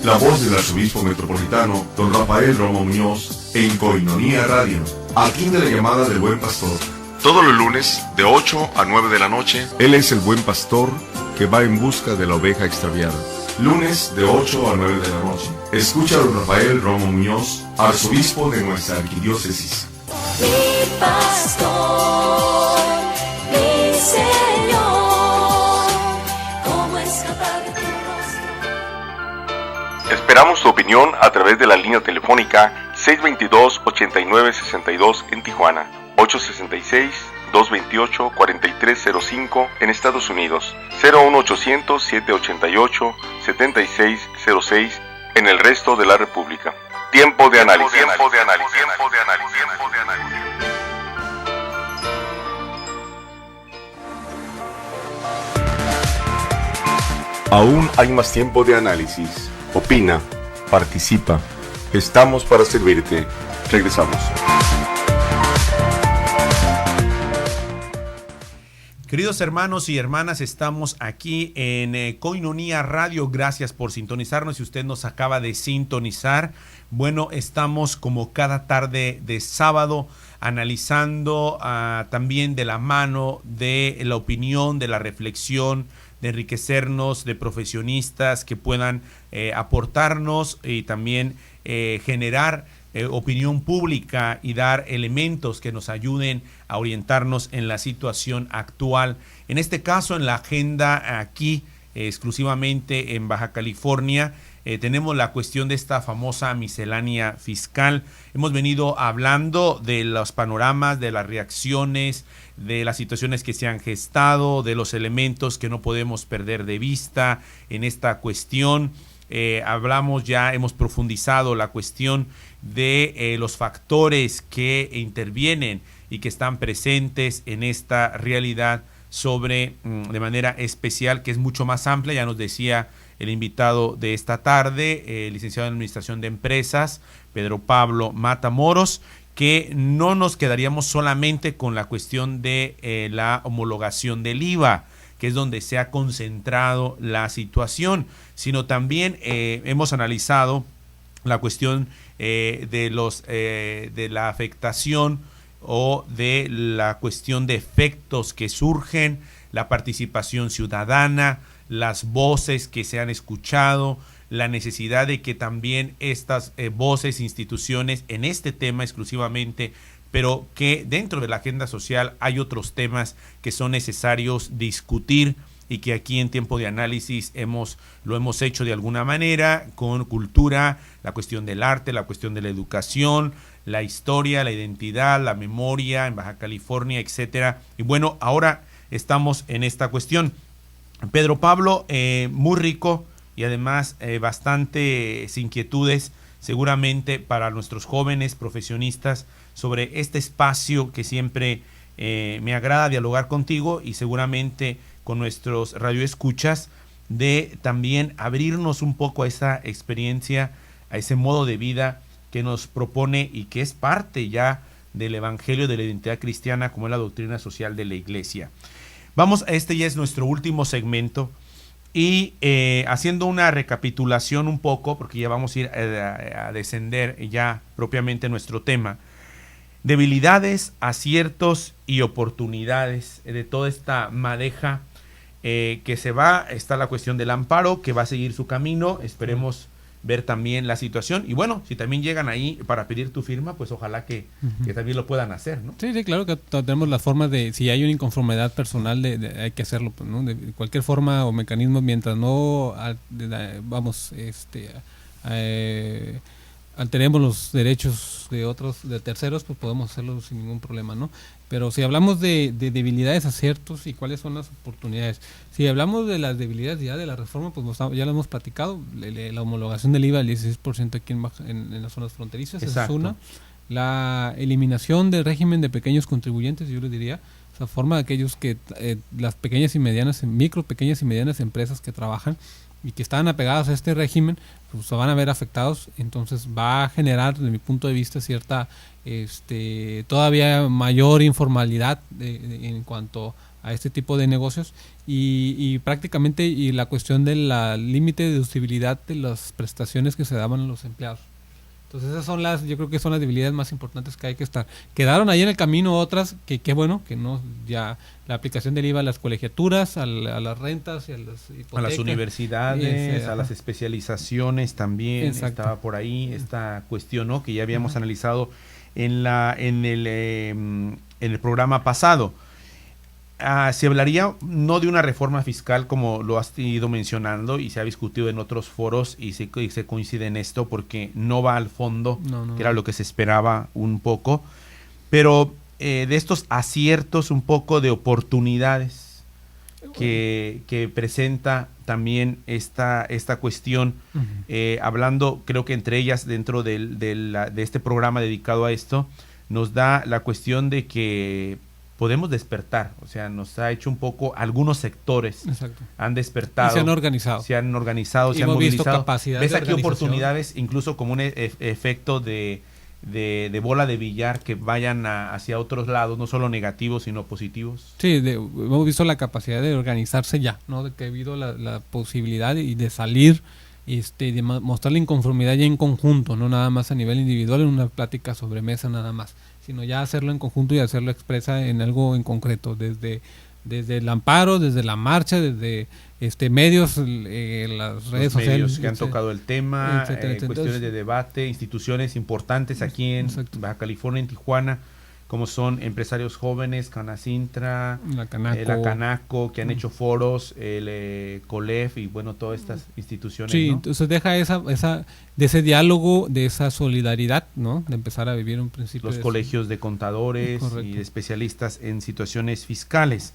La voz del arzobispo metropolitano, don Rafael Romo Muñoz, en Koinonia Radio, aquí de la llamada del Buen Pastor. Todos los lunes, de 8 a 9 de la noche, él es el buen pastor que va en busca de la oveja extraviada. Lunes, de 8 a 9 de la noche. Escucha a don Rafael Romo Muñoz, arzobispo de nuestra arquidiócesis.
Mi pastor, mi Señor, ¿cómo escapar de tu rostro?
Esperamos tu opinión a través de la línea telefónica 622-8962 en Tijuana, 866-228-4305 en Estados Unidos, 01800-788-7606 en el resto de la República. Tiempo de análisis. Tiempo de análisis. Tiempo de análisis. Tiempo de análisis. Aún hay más tiempo de análisis. Opina, participa. Estamos para servirte. Regresamos.
Queridos hermanos y hermanas, estamos aquí en Koinonia Radio. Gracias por sintonizarnos. Si usted nos acaba de sintonizar, bueno, estamos como cada tarde de sábado analizando también de la mano de la opinión, de la reflexión, de enriquecernos, de profesionistas que puedan aportarnos y también generar opinión pública y dar elementos que nos ayuden a orientarnos en la situación actual. En este caso, en la agenda aquí, exclusivamente en Baja California, tenemos la cuestión de esta famosa miscelánea fiscal. Hemos venido hablando de los panoramas, de las reacciones, de las situaciones que se han gestado, de los elementos que no podemos perder de vista en esta cuestión. Hemos profundizado la cuestión de los factores que intervienen y que están presentes en esta realidad de manera especial, que es mucho más amplia. Ya nos decía el invitado de esta tarde, licenciado en Administración de Empresas, Pedro Pablo Matamoros, que no nos quedaríamos solamente con la cuestión de la homologación del IVA, que es donde se ha concentrado la situación, sino también hemos analizado la cuestión de la afectación o de la cuestión de efectos que surgen, la participación ciudadana, las voces que se han escuchado, la necesidad de que también estas voces, instituciones, en este tema exclusivamente, pero que dentro de la agenda social hay otros temas que son necesarios discutir y que aquí en Tiempo de Análisis lo hemos hecho de alguna manera con cultura, la cuestión del arte, la cuestión de la educación, la historia, la identidad, la memoria en Baja California, etcétera. Y bueno, ahora estamos en esta cuestión. Pedro Pablo, muy rico y además bastantes inquietudes seguramente para nuestros jóvenes profesionistas sobre este espacio que siempre me agrada dialogar contigo y seguramente con nuestros radioescuchas, de también abrirnos un poco a esa experiencia, a ese modo de vida que nos propone y que es parte ya del evangelio de la identidad cristiana, como es la doctrina social de la Iglesia. Vamos, ya es nuestro último segmento y haciendo una recapitulación un poco, porque ya vamos a ir a descender ya propiamente nuestro tema, debilidades, aciertos y oportunidades de toda esta madeja que se va. Está la cuestión del amparo, que va a seguir su camino, esperemos ver también la situación, y bueno, si también llegan ahí para pedir tu firma, pues ojalá que también lo puedan hacer, ¿no?
Sí, claro que tenemos la forma de, si hay una inconformidad personal, hay que hacerlo, pues, ¿no? De cualquier forma o mecanismo, mientras no alteremos los derechos de terceros, pues podemos hacerlo sin ningún problema, ¿no? Pero si hablamos de debilidades, aciertos y cuáles son las oportunidades, si hablamos de las debilidades ya de la reforma, pues ya lo hemos platicado, la homologación del IVA al 16% aquí en las zonas fronterizas. Esa es una. La eliminación del régimen de pequeños contribuyentes, yo les diría, esa forma de aquellos que las pequeñas y medianas, pequeñas y medianas empresas que trabajan y que están apegadas a este régimen, pues se van a ver afectados. Entonces va a generar, desde mi punto de vista, cierta todavía mayor informalidad en cuanto a este tipo de negocios y prácticamente la cuestión del límite de deducibilidad de las prestaciones que se daban a los empleados. Entonces esas yo creo que son las debilidades más importantes que hay que estar. Quedaron ahí en el camino otras que qué bueno, que no, ya la aplicación del IVA a las colegiaturas, a las rentas y a las hipotecas. A
las universidades, a las especializaciones también. Exacto. Estaba por ahí esta cuestión, ¿no? Que ya habíamos analizado en el programa pasado. Se hablaría no de una reforma fiscal como lo has ido mencionando y se ha discutido en otros foros y se coincide en esto porque no va al fondo, que era lo que se esperaba un poco, pero de estos aciertos, un poco de oportunidades que presenta también esta cuestión, hablando, creo que entre ellas dentro de este programa dedicado a esto, nos da la cuestión de que podemos despertar, o sea, nos ha hecho un poco, algunos sectores han despertado.
Y se han organizado.
Se han movilizado.
Visto capacidad.
¿Ves aquí oportunidades, incluso como un efecto de bola de billar que vayan hacia otros lados, no solo negativos, sino positivos?
Sí, hemos visto la capacidad de organizarse ya, ¿no? De que ha habido la posibilidad de salir, de mostrar la inconformidad ya en conjunto, no nada más a nivel individual en una plática sobre mesa nada más, sino ya hacerlo en conjunto y hacerlo expresa en algo en concreto, desde desde el amparo, desde la marcha, desde medios, las redes sociales.
Medios que han tocado el tema,
etcétera.
cuestiones de debate, instituciones importantes aquí en Baja California, en Tijuana, como son Empresarios Jóvenes, Canacintra,
la
Canaco, que han hecho foros, el COLEF y bueno, todas estas instituciones.
Sí,
¿no?
entonces deja de ese diálogo, de esa solidaridad, ¿no? De empezar a vivir un principio.
Los colegios de contadores y de especialistas en situaciones fiscales.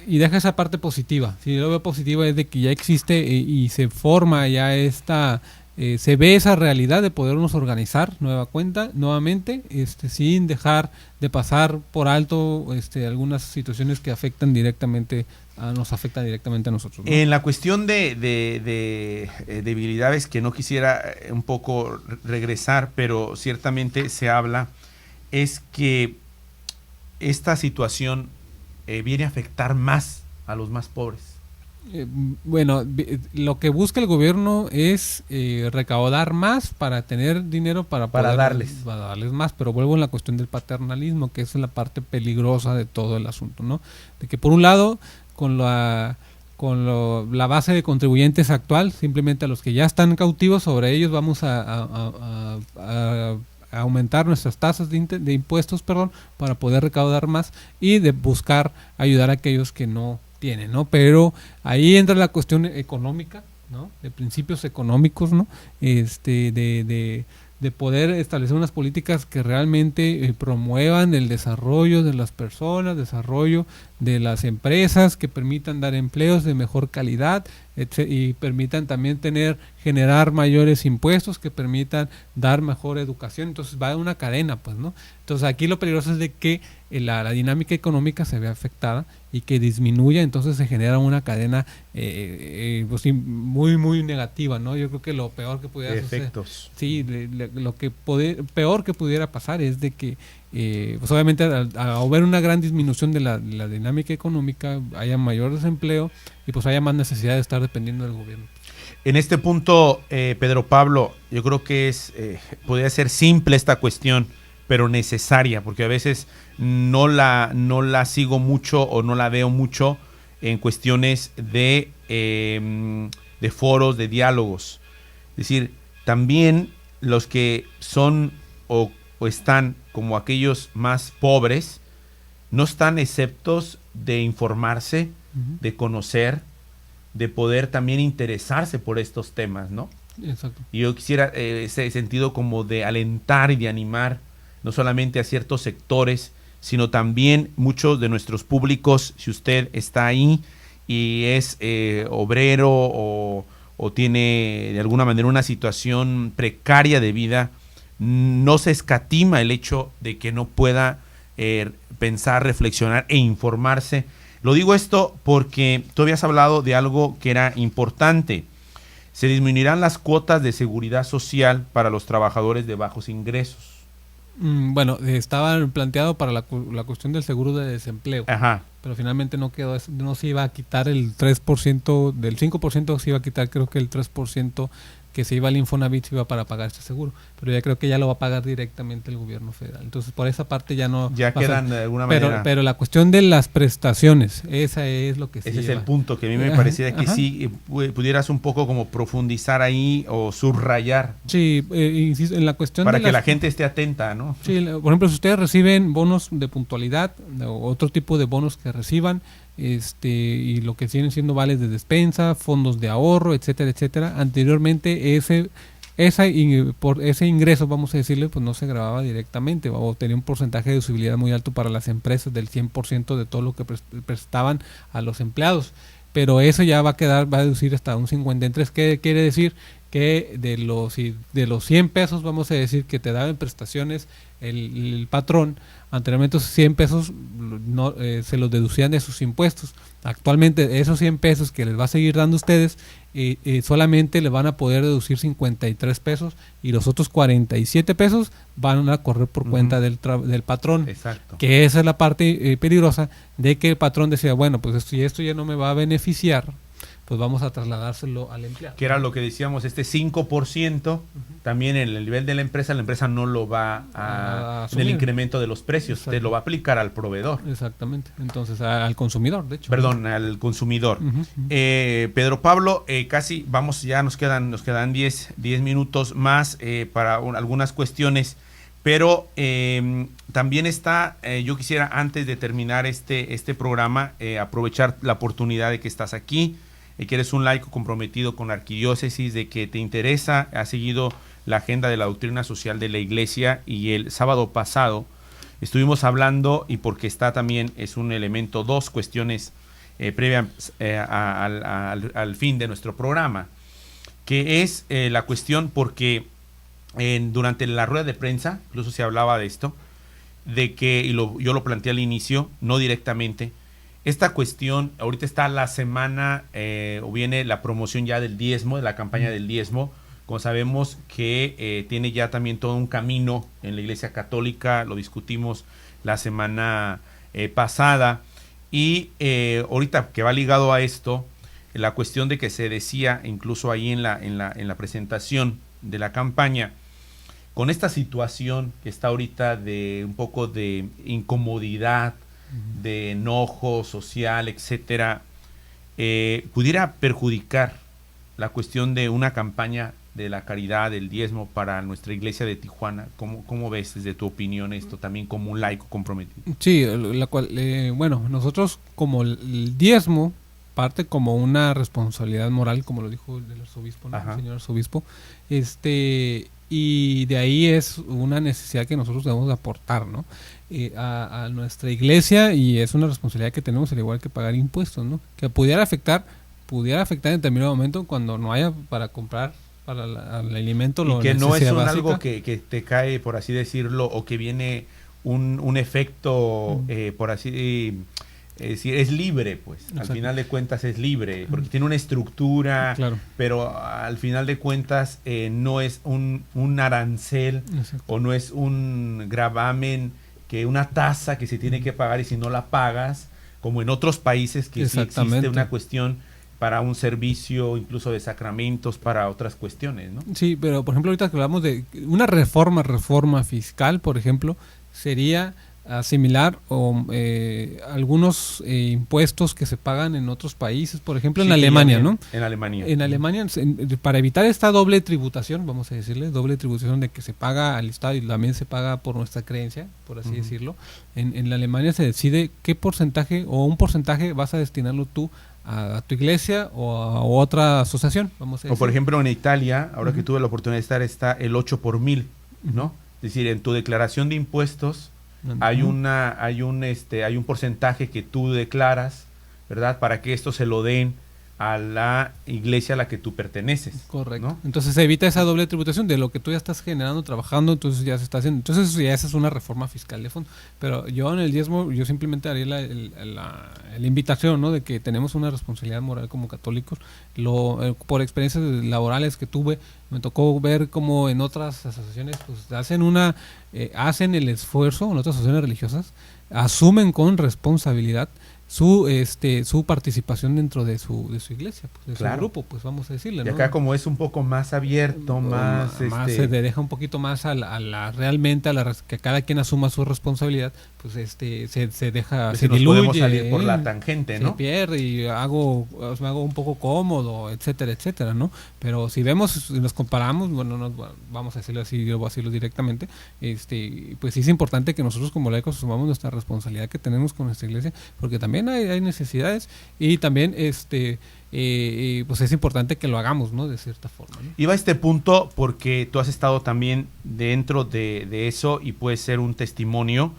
Y deja esa parte positiva. Si lo veo positiva es de que ya existe y se forma ya se ve esa realidad de podernos organizar nuevamente, sin dejar de pasar por alto algunas situaciones que nos afectan directamente a nosotros, ¿no?
En la cuestión de debilidades que no quisiera un poco regresar, pero ciertamente se habla, es que esta situación viene a afectar más a los más pobres.
Bueno, lo que busca el gobierno es recaudar más para tener dinero para darles más, pero vuelvo en la cuestión del paternalismo, que es la parte peligrosa de todo el asunto, ¿no? De que por un lado, con la base de contribuyentes actual, simplemente a los que ya están cautivos, sobre ellos vamos a aumentar nuestras tasas de impuestos, para poder recaudar más y de buscar ayudar a aquellos que no tienen, ¿no? Pero ahí entra la cuestión económica, ¿no? De principios económicos, ¿no? De poder establecer unas políticas que realmente promuevan el desarrollo de las personas, desarrollo de las empresas, que permitan dar empleos de mejor calidad, y permitan también generar mayores impuestos, que permitan dar mejor educación. Entonces va a una cadena, pues, ¿no? Entonces aquí lo peligroso es de que la dinámica económica se vea afectada y que disminuya, entonces se genera una cadena pues, muy muy negativa, ¿no? Yo creo que lo peor que pudiera
efectos.
Sí, lo que peor que pudiera pasar es de que pues obviamente al haber una gran disminución de la dinámica económica, haya mayor desempleo y pues haya más necesidad de estar dependiendo del gobierno.
En este punto, Pedro Pablo, yo creo que podría ser simple esta cuestión, pero necesaria, porque a veces no la sigo mucho o no la veo mucho en cuestiones de foros, de diálogos. Es decir, también los que son o están como aquellos más pobres, no están exceptos de informarse, de conocer, de poder también interesarse por estos temas, ¿no?
Exacto.
Y yo quisiera ese sentido como de alentar y de animar no solamente a ciertos sectores, sino también muchos de nuestros públicos. Si usted está ahí y es obrero o tiene de alguna manera una situación precaria de vida, no se escatima el hecho de que no pueda pensar, reflexionar e informarse. Lo digo esto porque tú habías hablado de algo que era importante. Se disminuirán las cuotas de seguridad social para los trabajadores de bajos ingresos.
Bueno, estaba planteado para la cuestión del seguro de desempleo.
Ajá.
Pero finalmente no quedó, no se iba a quitar el 3%, del 5% se iba a quitar, creo que el 3% que se iba al Infonavit se iba para pagar este seguro, pero ya creo que ya lo va a pagar directamente el gobierno federal. Entonces por esa parte ya no
ya quedan de alguna manera.
Pero la cuestión de las prestaciones, esa es lo que se
ese
lleva.
Es el punto que a mí me parecía que sí pudieras un poco como profundizar ahí o subrayar.
Sí, insisto, en la cuestión
para que la gente esté atenta, ¿no? Sí,
por ejemplo, si ustedes reciben bonos de puntualidad o otro tipo de bonos que reciban, y lo que siguen siendo vales de despensa, fondos de ahorro, etcétera, etcétera. Anteriormente por ese ingreso, vamos a decirle, pues no se grababa directamente o tenía un porcentaje de deducibilidad muy alto para las empresas del 100% de todo lo que prestaban a los empleados. Pero eso ya va a deducir hasta un 53%. ¿Qué quiere decir? Que de los 100 pesos, vamos a decir, que te daban prestaciones el patrón, anteriormente esos 100 pesos se los deducían de sus impuestos. Actualmente esos 100 pesos que les va a seguir dando a ustedes, solamente le van a poder deducir 53 pesos y los otros 47 pesos van a correr por cuenta del patrón.
Exacto.
Que esa es la parte peligrosa de que el patrón decía, bueno, pues esto ya no me va a beneficiar, pues vamos a trasladárselo al empleado.
Que era lo que decíamos, este 5%, también en el nivel de la empresa no lo va a
asumir.
del incremento de los precios, te lo va a aplicar al proveedor.
Exactamente, entonces al consumidor, de hecho.
Perdón, al consumidor. Pedro Pablo, casi vamos, ya nos quedan 10 minutos más para algunas cuestiones, pero también está, yo quisiera antes de terminar este programa, aprovechar la oportunidad de que estás aquí, que eres un laico comprometido con la arquidiócesis, de que te interesa, has seguido la agenda de la doctrina social de la Iglesia, y el sábado pasado estuvimos hablando, y porque está también, es un elemento, dos cuestiones previas al fin de nuestro programa, que es la cuestión porque durante la rueda de prensa, incluso se hablaba de esto, de que, yo lo planteé al inicio, no directamente, esta cuestión, ahorita está la semana, o viene la promoción ya del diezmo, de la campaña del diezmo, como sabemos que tiene ya también todo un camino en la Iglesia Católica, lo discutimos la semana pasada, y ahorita que va ligado a esto, la cuestión de que se decía, incluso ahí en la presentación de la campaña, con esta situación que está ahorita de un poco de incomodidad, de enojo social, etcétera, pudiera perjudicar la cuestión de una campaña de la caridad, del diezmo para nuestra iglesia de Tijuana. ¿Cómo ves desde tu opinión esto también como un laico comprometido?
Sí, la cual, bueno, nosotros como el diezmo parte como una responsabilidad moral, como lo dijo el arzobispo, ¿no? El señor arzobispo, y de ahí es una necesidad que nosotros debemos aportar, ¿no? A nuestra iglesia, y es una responsabilidad que tenemos, al igual que pagar impuestos, ¿no? Que pudiera afectar en determinado momento cuando no haya para comprar para el alimento,
y que no es algo que te cae, por así decirlo, o que viene un efecto, por así decir, es libre, pues. Exacto. Al final de cuentas es libre, porque tiene una estructura, claro, pero al final de cuentas no es un arancel. Exacto. O no es un gravamen, que una tasa que se tiene que pagar, y si no la pagas, como en otros países que sí existe una cuestión para un servicio, incluso de sacramentos, para otras cuestiones, ¿no?
Sí, pero por ejemplo ahorita que hablamos de una reforma fiscal, por ejemplo, sería asimilar algunos impuestos que se pagan en otros países, por ejemplo en Alemania, ¿no?
En Alemania.
En Alemania, para evitar esta doble tributación, vamos a decirle, doble tributación de que se paga al Estado y también se paga por nuestra creencia, por así decirlo, en la Alemania se decide qué porcentaje o un porcentaje vas a destinarlo tú a tu iglesia o a otra asociación, vamos a decir.
O por ejemplo en Italia, ahora que tuve la oportunidad de estar, está el 8 por 1000, ¿no? Es decir, en tu declaración de impuestos hay un porcentaje que tú declaras, ¿verdad? Para que esto se lo den a la iglesia a la que tú perteneces.
Correcto,
¿no?
Entonces se evita esa doble tributación de lo que tú ya estás generando, trabajando, entonces ya se está haciendo. Entonces ya esa es una reforma fiscal de fondo. Pero yo en el diezmo, yo simplemente haría la invitación, ¿no? De que tenemos una responsabilidad moral como católicos. Por experiencias laborales que tuve, me tocó ver cómo en otras asociaciones pues hacen el esfuerzo, en otras asociaciones religiosas, asumen con responsabilidad su participación dentro de su iglesia, pues, de su grupo, pues vamos a decirle, ¿no?
Y acá como es un poco más abierto, más
se deja un poquito más realmente que cada quien asuma su responsabilidad, pues se deja, se diluye,
podemos salir por la tangente, ¿no?
Se pierde y me hago un poco cómodo, etcétera, etcétera, ¿no? Pero si nos comparamos, bueno, vamos a decirlo así, yo voy a decirlo directamente, pues sí es importante que nosotros como laicos asumamos nuestra responsabilidad que tenemos con nuestra iglesia, porque también hay necesidades, y también pues es importante que lo hagamos, ¿no? De cierta forma, ¿no?
Iba a este punto porque tú has estado también dentro de eso, y puede ser un testimonio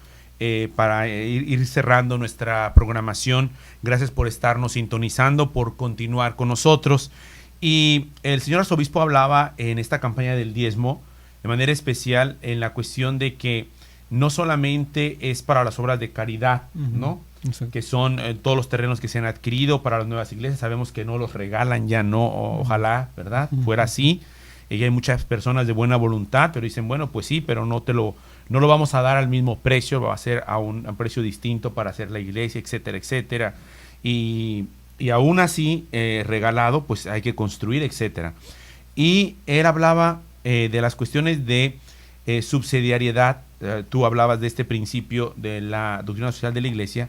para ir cerrando nuestra programación. Gracias por estarnos sintonizando, por continuar con nosotros. Y el señor arzobispo hablaba en esta campaña del diezmo de manera especial en la cuestión de que no solamente es para las obras de caridad, ¿no? Exacto. Que son todos los terrenos que se han adquirido para las nuevas iglesias. Sabemos que no los regalan, ya no, ojalá, ¿verdad? Fuera así. Y hay muchas personas de buena voluntad, pero dicen, bueno, pues sí, pero no lo vamos a dar al mismo precio, va a ser a un precio distinto para hacer la iglesia, etcétera, etcétera. Y y aún así regalado, pues hay que construir, etcétera. Y él hablaba de las cuestiones de subsidiariedad. Tú hablabas de este principio de la doctrina social de la Iglesia,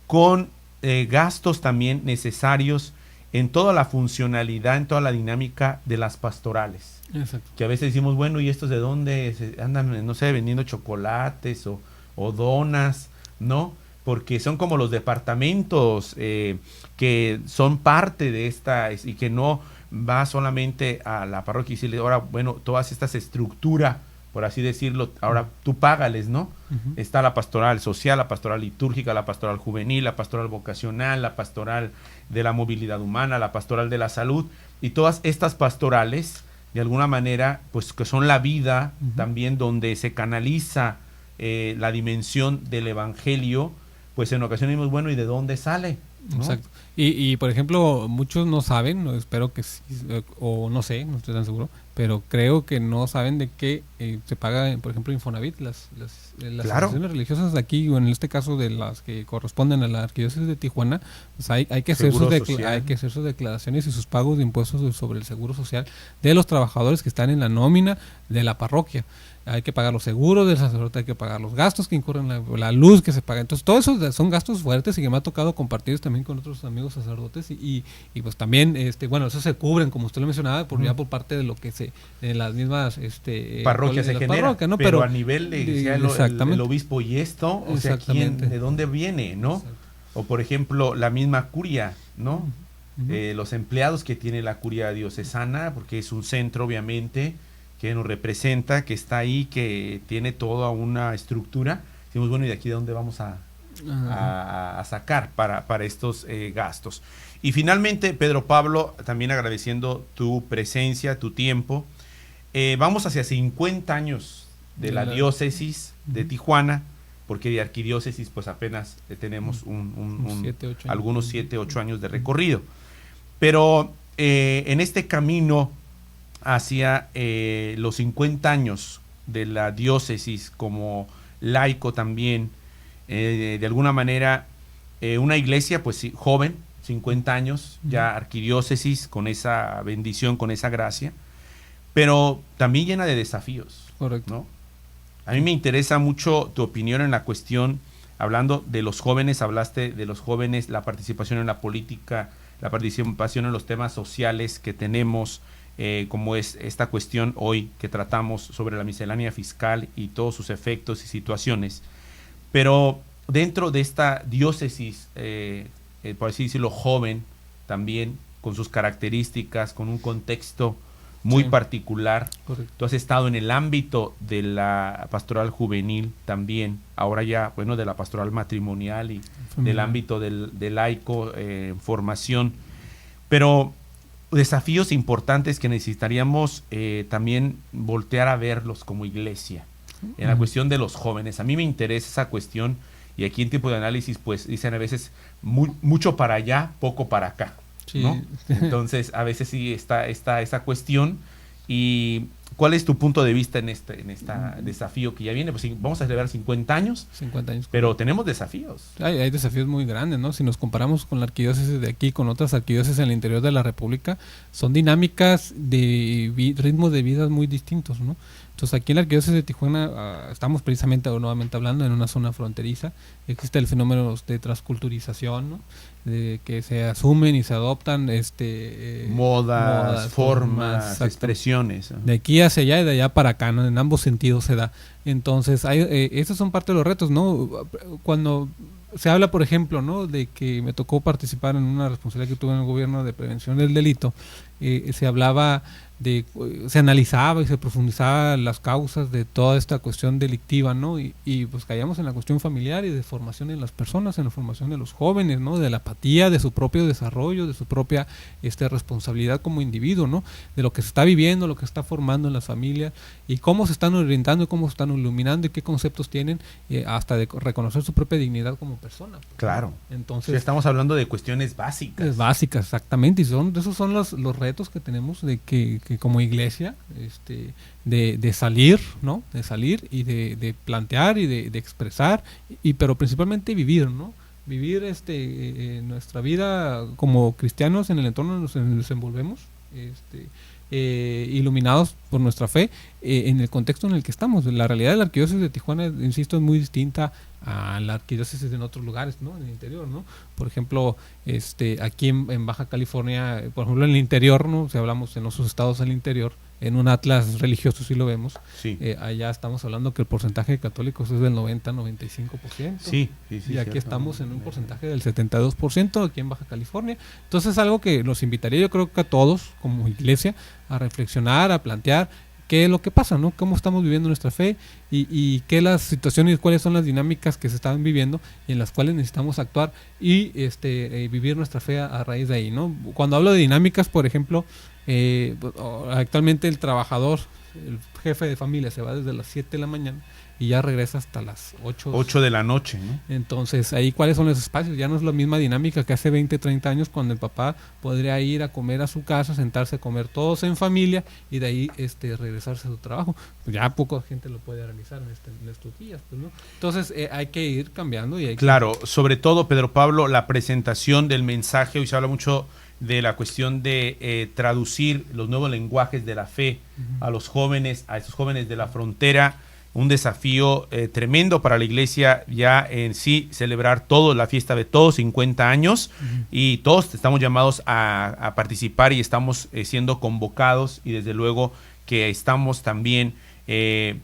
con gastos también necesarios en toda la funcionalidad, en toda la dinámica de las pastorales.
Exacto.
Que a veces decimos, bueno, ¿y estos de dónde andan, no sé, vendiendo chocolates o donas? ¿No? Porque son como los departamentos que son parte de esta, y que no va solamente a la parroquia y decirle, ahora, bueno, todas estas estructuras, por así decirlo, ahora tú págales, ¿no? Uh-huh. Está la pastoral social, la pastoral litúrgica, la pastoral juvenil, la pastoral vocacional, la pastoral de la movilidad humana, la pastoral de la salud, y todas estas pastorales, de alguna manera, pues que son la vida, uh-huh, también donde se canaliza la dimensión del evangelio, pues en ocasiones decimos, bueno, ¿y de dónde sale? ¿No?
Exacto. Y por ejemplo, muchos no saben, espero que sí, o no sé, no estoy tan seguro, pero creo que no saben de qué se paga, por ejemplo, Infonavit, las claro, asociaciones religiosas de aquí, o en este caso de las que corresponden a la Arquidiócesis de Tijuana, pues hay que hacer sus declaraciones y sus pagos de impuestos sobre el seguro social de los trabajadores que están en la nómina de la parroquia. Hay que pagar los seguros del sacerdote, hay que pagar los gastos que incurren, la luz que se paga. Entonces, todo eso son gastos fuertes y que me ha tocado compartir también con otros amigos sacerdotes y pues también, bueno, eso se cubren, como usted lo mencionaba, ya por parte de lo que de las mismas
parroquias se genera, ¿no? pero a nivel de el obispo y esto, o sea, ¿de dónde viene, no? Exacto. O por ejemplo, la misma curia, ¿no? Uh-huh. Los empleados que tiene la curia diocesana, porque es un centro, obviamente, que nos representa, que está ahí, que tiene toda una estructura. Decimos, bueno, ¿y de aquí de dónde vamos a sacar para estos gastos? Y finalmente, Pedro Pablo, también agradeciendo tu presencia, tu tiempo. Vamos hacia 50 años de la diócesis de Tijuana, porque de arquidiócesis pues apenas tenemos algunos 7, 8 años de recorrido. Pero en este camino hacia los 50 años de la diócesis como laico también, de alguna manera una iglesia pues sí, joven, 50 años, ya arquidiócesis con esa bendición, con esa gracia, pero también llena de desafíos.
Correcto.
¿No? A mí me interesa mucho tu opinión en la cuestión, hablando de los jóvenes, hablaste de los jóvenes, la participación en la política, la participación en los temas sociales que tenemos, como es esta cuestión hoy que tratamos sobre la miscelánea fiscal y todos sus efectos y situaciones. Pero dentro de esta diócesis, por así decirlo, joven, también con sus características, con un contexto muy particular. Correcto. Tú has estado en el ámbito de la pastoral juvenil también, ahora ya, bueno, de la pastoral matrimonial y del ámbito del laico, formación, pero desafíos importantes que necesitaríamos también voltear a verlos como iglesia, en la cuestión de los jóvenes. A mí me interesa esa cuestión, y aquí en tiempo de análisis pues dicen a veces mucho para allá, poco para acá. Sí. ¿No? Entonces a veces sí está esa cuestión. ¿Y cuál es tu punto de vista en este desafío que ya viene? Pues vamos a celebrar 50 años, pero tenemos desafíos.
Hay desafíos muy grandes, ¿no? Si nos comparamos con la arquidiócesis de aquí, con otras arquidiócesis en el interior de la República, son dinámicas de ritmos de vida muy distintos, ¿no? Entonces aquí en la arquidiócesis de Tijuana estamos precisamente nuevamente hablando en una zona fronteriza. Existe el fenómeno de transculturización, ¿no? De que se asumen y se adoptan
modas, formas, expresiones.
De aquí hacia allá y de allá para acá, ¿no? En ambos sentidos se da. Entonces, esos son parte de los retos, ¿no? Cuando se habla, por ejemplo, ¿no? De que me tocó participar en una responsabilidad que tuve en el gobierno de prevención del delito, se hablaba se analizaba y se profundizaba las causas de toda esta cuestión delictiva, ¿no? Y pues caíamos en la cuestión familiar y de formación en las personas, en la formación de los jóvenes, ¿no? De la apatía, de su propio desarrollo, de su propia responsabilidad como individuo, ¿no? De lo que se está viviendo, lo que se está formando en las familias y cómo se están orientando y cómo se están iluminando y qué conceptos tienen, hasta de reconocer su propia dignidad como persona.
Claro.
Entonces,
sí, estamos hablando de cuestiones básicas.
Básicas, exactamente. Y esos son los retos que tenemos de que como iglesia, de salir, ¿no? De salir y de plantear y de expresar, pero principalmente vivir, ¿no? vivir nuestra vida como cristianos en el entorno en el que nos desenvolvemos, iluminados por nuestra fe, en el contexto en el que estamos. La realidad de la arquidiócesis de Tijuana, insisto, es muy distinta a la arquidiócesis en otros lugares, ¿no? En el interior, ¿no? Por ejemplo, aquí en Baja California, por ejemplo, en el interior, ¿no? Si hablamos en otros estados del interior, en un atlas religioso sí lo vemos. Sí. Allá estamos hablando que el porcentaje de católicos es del 90-95%. Sí, y aquí estamos en un porcentaje del 72% aquí en Baja California. Entonces es algo que los invitaría, yo creo que a todos como iglesia, a reflexionar, a plantear qué es lo que pasa, ¿no? Cómo estamos viviendo nuestra fe y qué las situaciones, cuáles son las dinámicas que se están viviendo y en las cuales necesitamos actuar y vivir nuestra fe a raíz de ahí, ¿no? Cuando hablo de dinámicas, por ejemplo, actualmente el trabajador, el jefe de familia se va desde las 7 de la mañana y ya regresa hasta las 8
de la noche, ¿no?
Entonces, ahí cuáles son los espacios. Ya no es la misma dinámica que hace 20, 30 años cuando el papá podría ir a comer a su casa, sentarse a comer todos en familia y de ahí regresarse a su trabajo. Pues ya poca gente lo puede realizar en estos días, pues, ¿no? Entonces, hay que ir cambiando.
Claro, sobre todo, Pedro Pablo, la presentación del mensaje. Hoy se habla mucho de la cuestión de traducir los nuevos lenguajes de la fe a los jóvenes, a esos jóvenes de la frontera. Un desafío tremendo para la iglesia ya en sí, celebrar la fiesta de todos, 50 años, y todos estamos llamados a participar y estamos siendo convocados, y desde luego que estamos también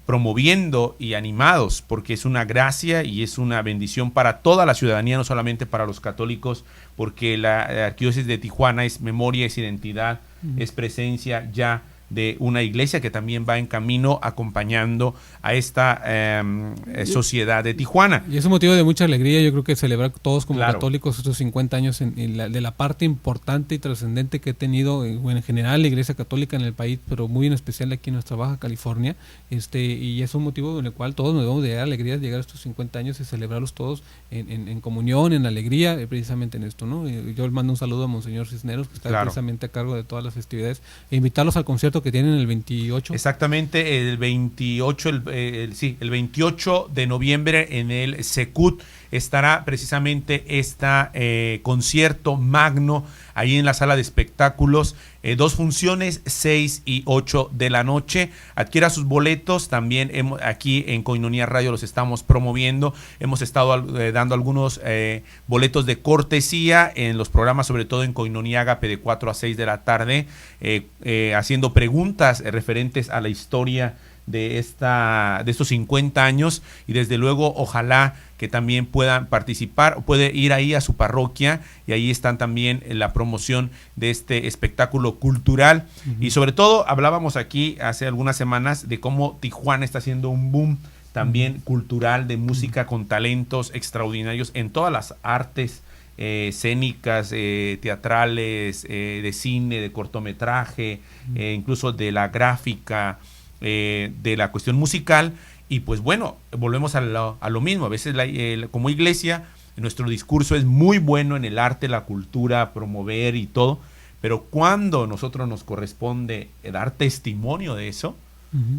promoviendo y animados, porque es una gracia y es una bendición para toda la ciudadanía, no solamente para los católicos, porque la arquidiócesis de Tijuana es memoria, es identidad, es presencia ya de una iglesia que también va en camino acompañando a esta sociedad de Tijuana.
Y es un motivo de mucha alegría, yo creo que celebrar todos como católicos estos 50 años de la parte importante y trascendente que ha tenido en general la iglesia católica en el país, pero muy en especial aquí en nuestra Baja California, y es un motivo en el cual todos nos debemos de dar alegría de llegar a estos 50 años y celebrarlos todos en comunión, en alegría, precisamente en esto, ¿no? Yo le mando un saludo a Monseñor Cisneros, que está precisamente a cargo de todas las festividades, e invitarlos al concierto que tienen el 28.
Exactamente, el 28, el 28 de noviembre en el Secut estará precisamente concierto magno ahí en la sala de espectáculos, 2 funciones, 6 y 8 de la noche. Adquiera sus boletos, también aquí en Koinonia Radio los estamos promoviendo, hemos estado dando algunos boletos de cortesía en los programas, sobre todo en Koinonia Agape de 4 a 6 de la tarde, haciendo preguntas referentes a la historia de estos 50 años, y desde luego ojalá que también puedan participar, puede ir ahí a su parroquia y ahí están también en la promoción de este espectáculo cultural. Y sobre todo hablábamos aquí hace algunas semanas de cómo Tijuana está haciendo un boom también cultural de música con talentos extraordinarios en todas las artes escénicas, teatrales, de cine, de cortometraje, incluso de la gráfica, de la cuestión musical. Y pues bueno, volvemos a lo mismo. A veces como iglesia nuestro discurso es muy bueno en el arte, la cultura, promover y todo, pero cuando nosotros nos corresponde dar testimonio de eso,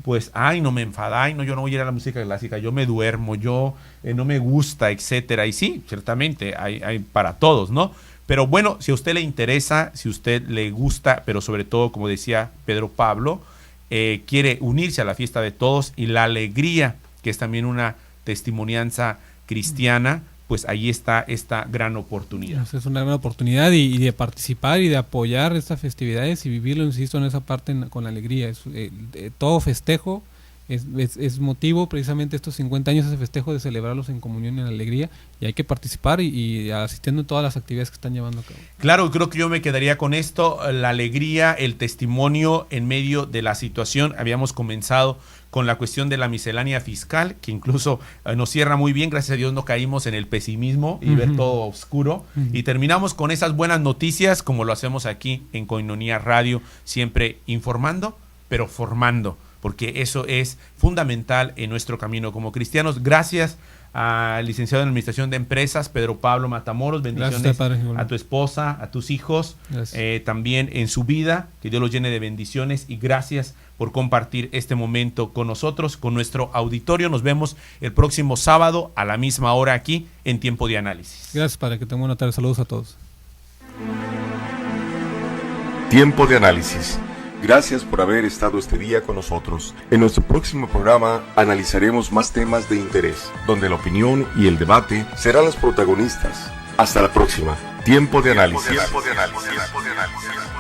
pues no me enfada, no, yo no voy a ir a la música clásica, yo me duermo, yo no me gusta, etcétera. Y sí, ciertamente hay para todos, ¿no? Pero bueno, si a usted le interesa, si a usted le gusta, pero sobre todo, como decía Pedro Pablo, quiere unirse a la fiesta de todos y la alegría, que es también una testimonianza cristiana, pues ahí está esta gran oportunidad.
Es una gran oportunidad y de participar y de apoyar estas festividades y vivirlo, insisto, en esa parte con alegría. Todo festejo es motivo, precisamente estos 50 años, ese festejo de celebrarlos en comunión y en alegría, y hay que participar y asistiendo en todas las actividades que están llevando a cabo.
Claro, creo que yo me quedaría con esto, la alegría, el testimonio en medio de la situación. Habíamos comenzado con la cuestión de la miscelánea fiscal, que incluso nos cierra muy bien, gracias a Dios no caímos en el pesimismo y ver todo oscuro, y terminamos con esas buenas noticias, como lo hacemos aquí en Koinonia Radio, siempre informando, pero formando, porque eso es fundamental en nuestro camino como cristianos. Gracias al licenciado en Administración de Empresas, Pedro Pablo Matamoros. Bendiciones
Gracias, padre,
a tu esposa, a tus hijos,
Gracias.
también en su vida, que Dios los llene de bendiciones, y gracias por compartir este momento con nosotros, con nuestro auditorio. Nos vemos el próximo sábado a la misma hora aquí en Tiempo de Análisis.
Gracias, padre, que tengan buena tarde. Saludos a todos.
Tiempo de Análisis. Gracias por haber estado este día con nosotros. En nuestro próximo programa analizaremos más temas de interés, donde la opinión y el debate serán los protagonistas. Hasta la próxima. Tiempo de Análisis. Tiempo de Análisis.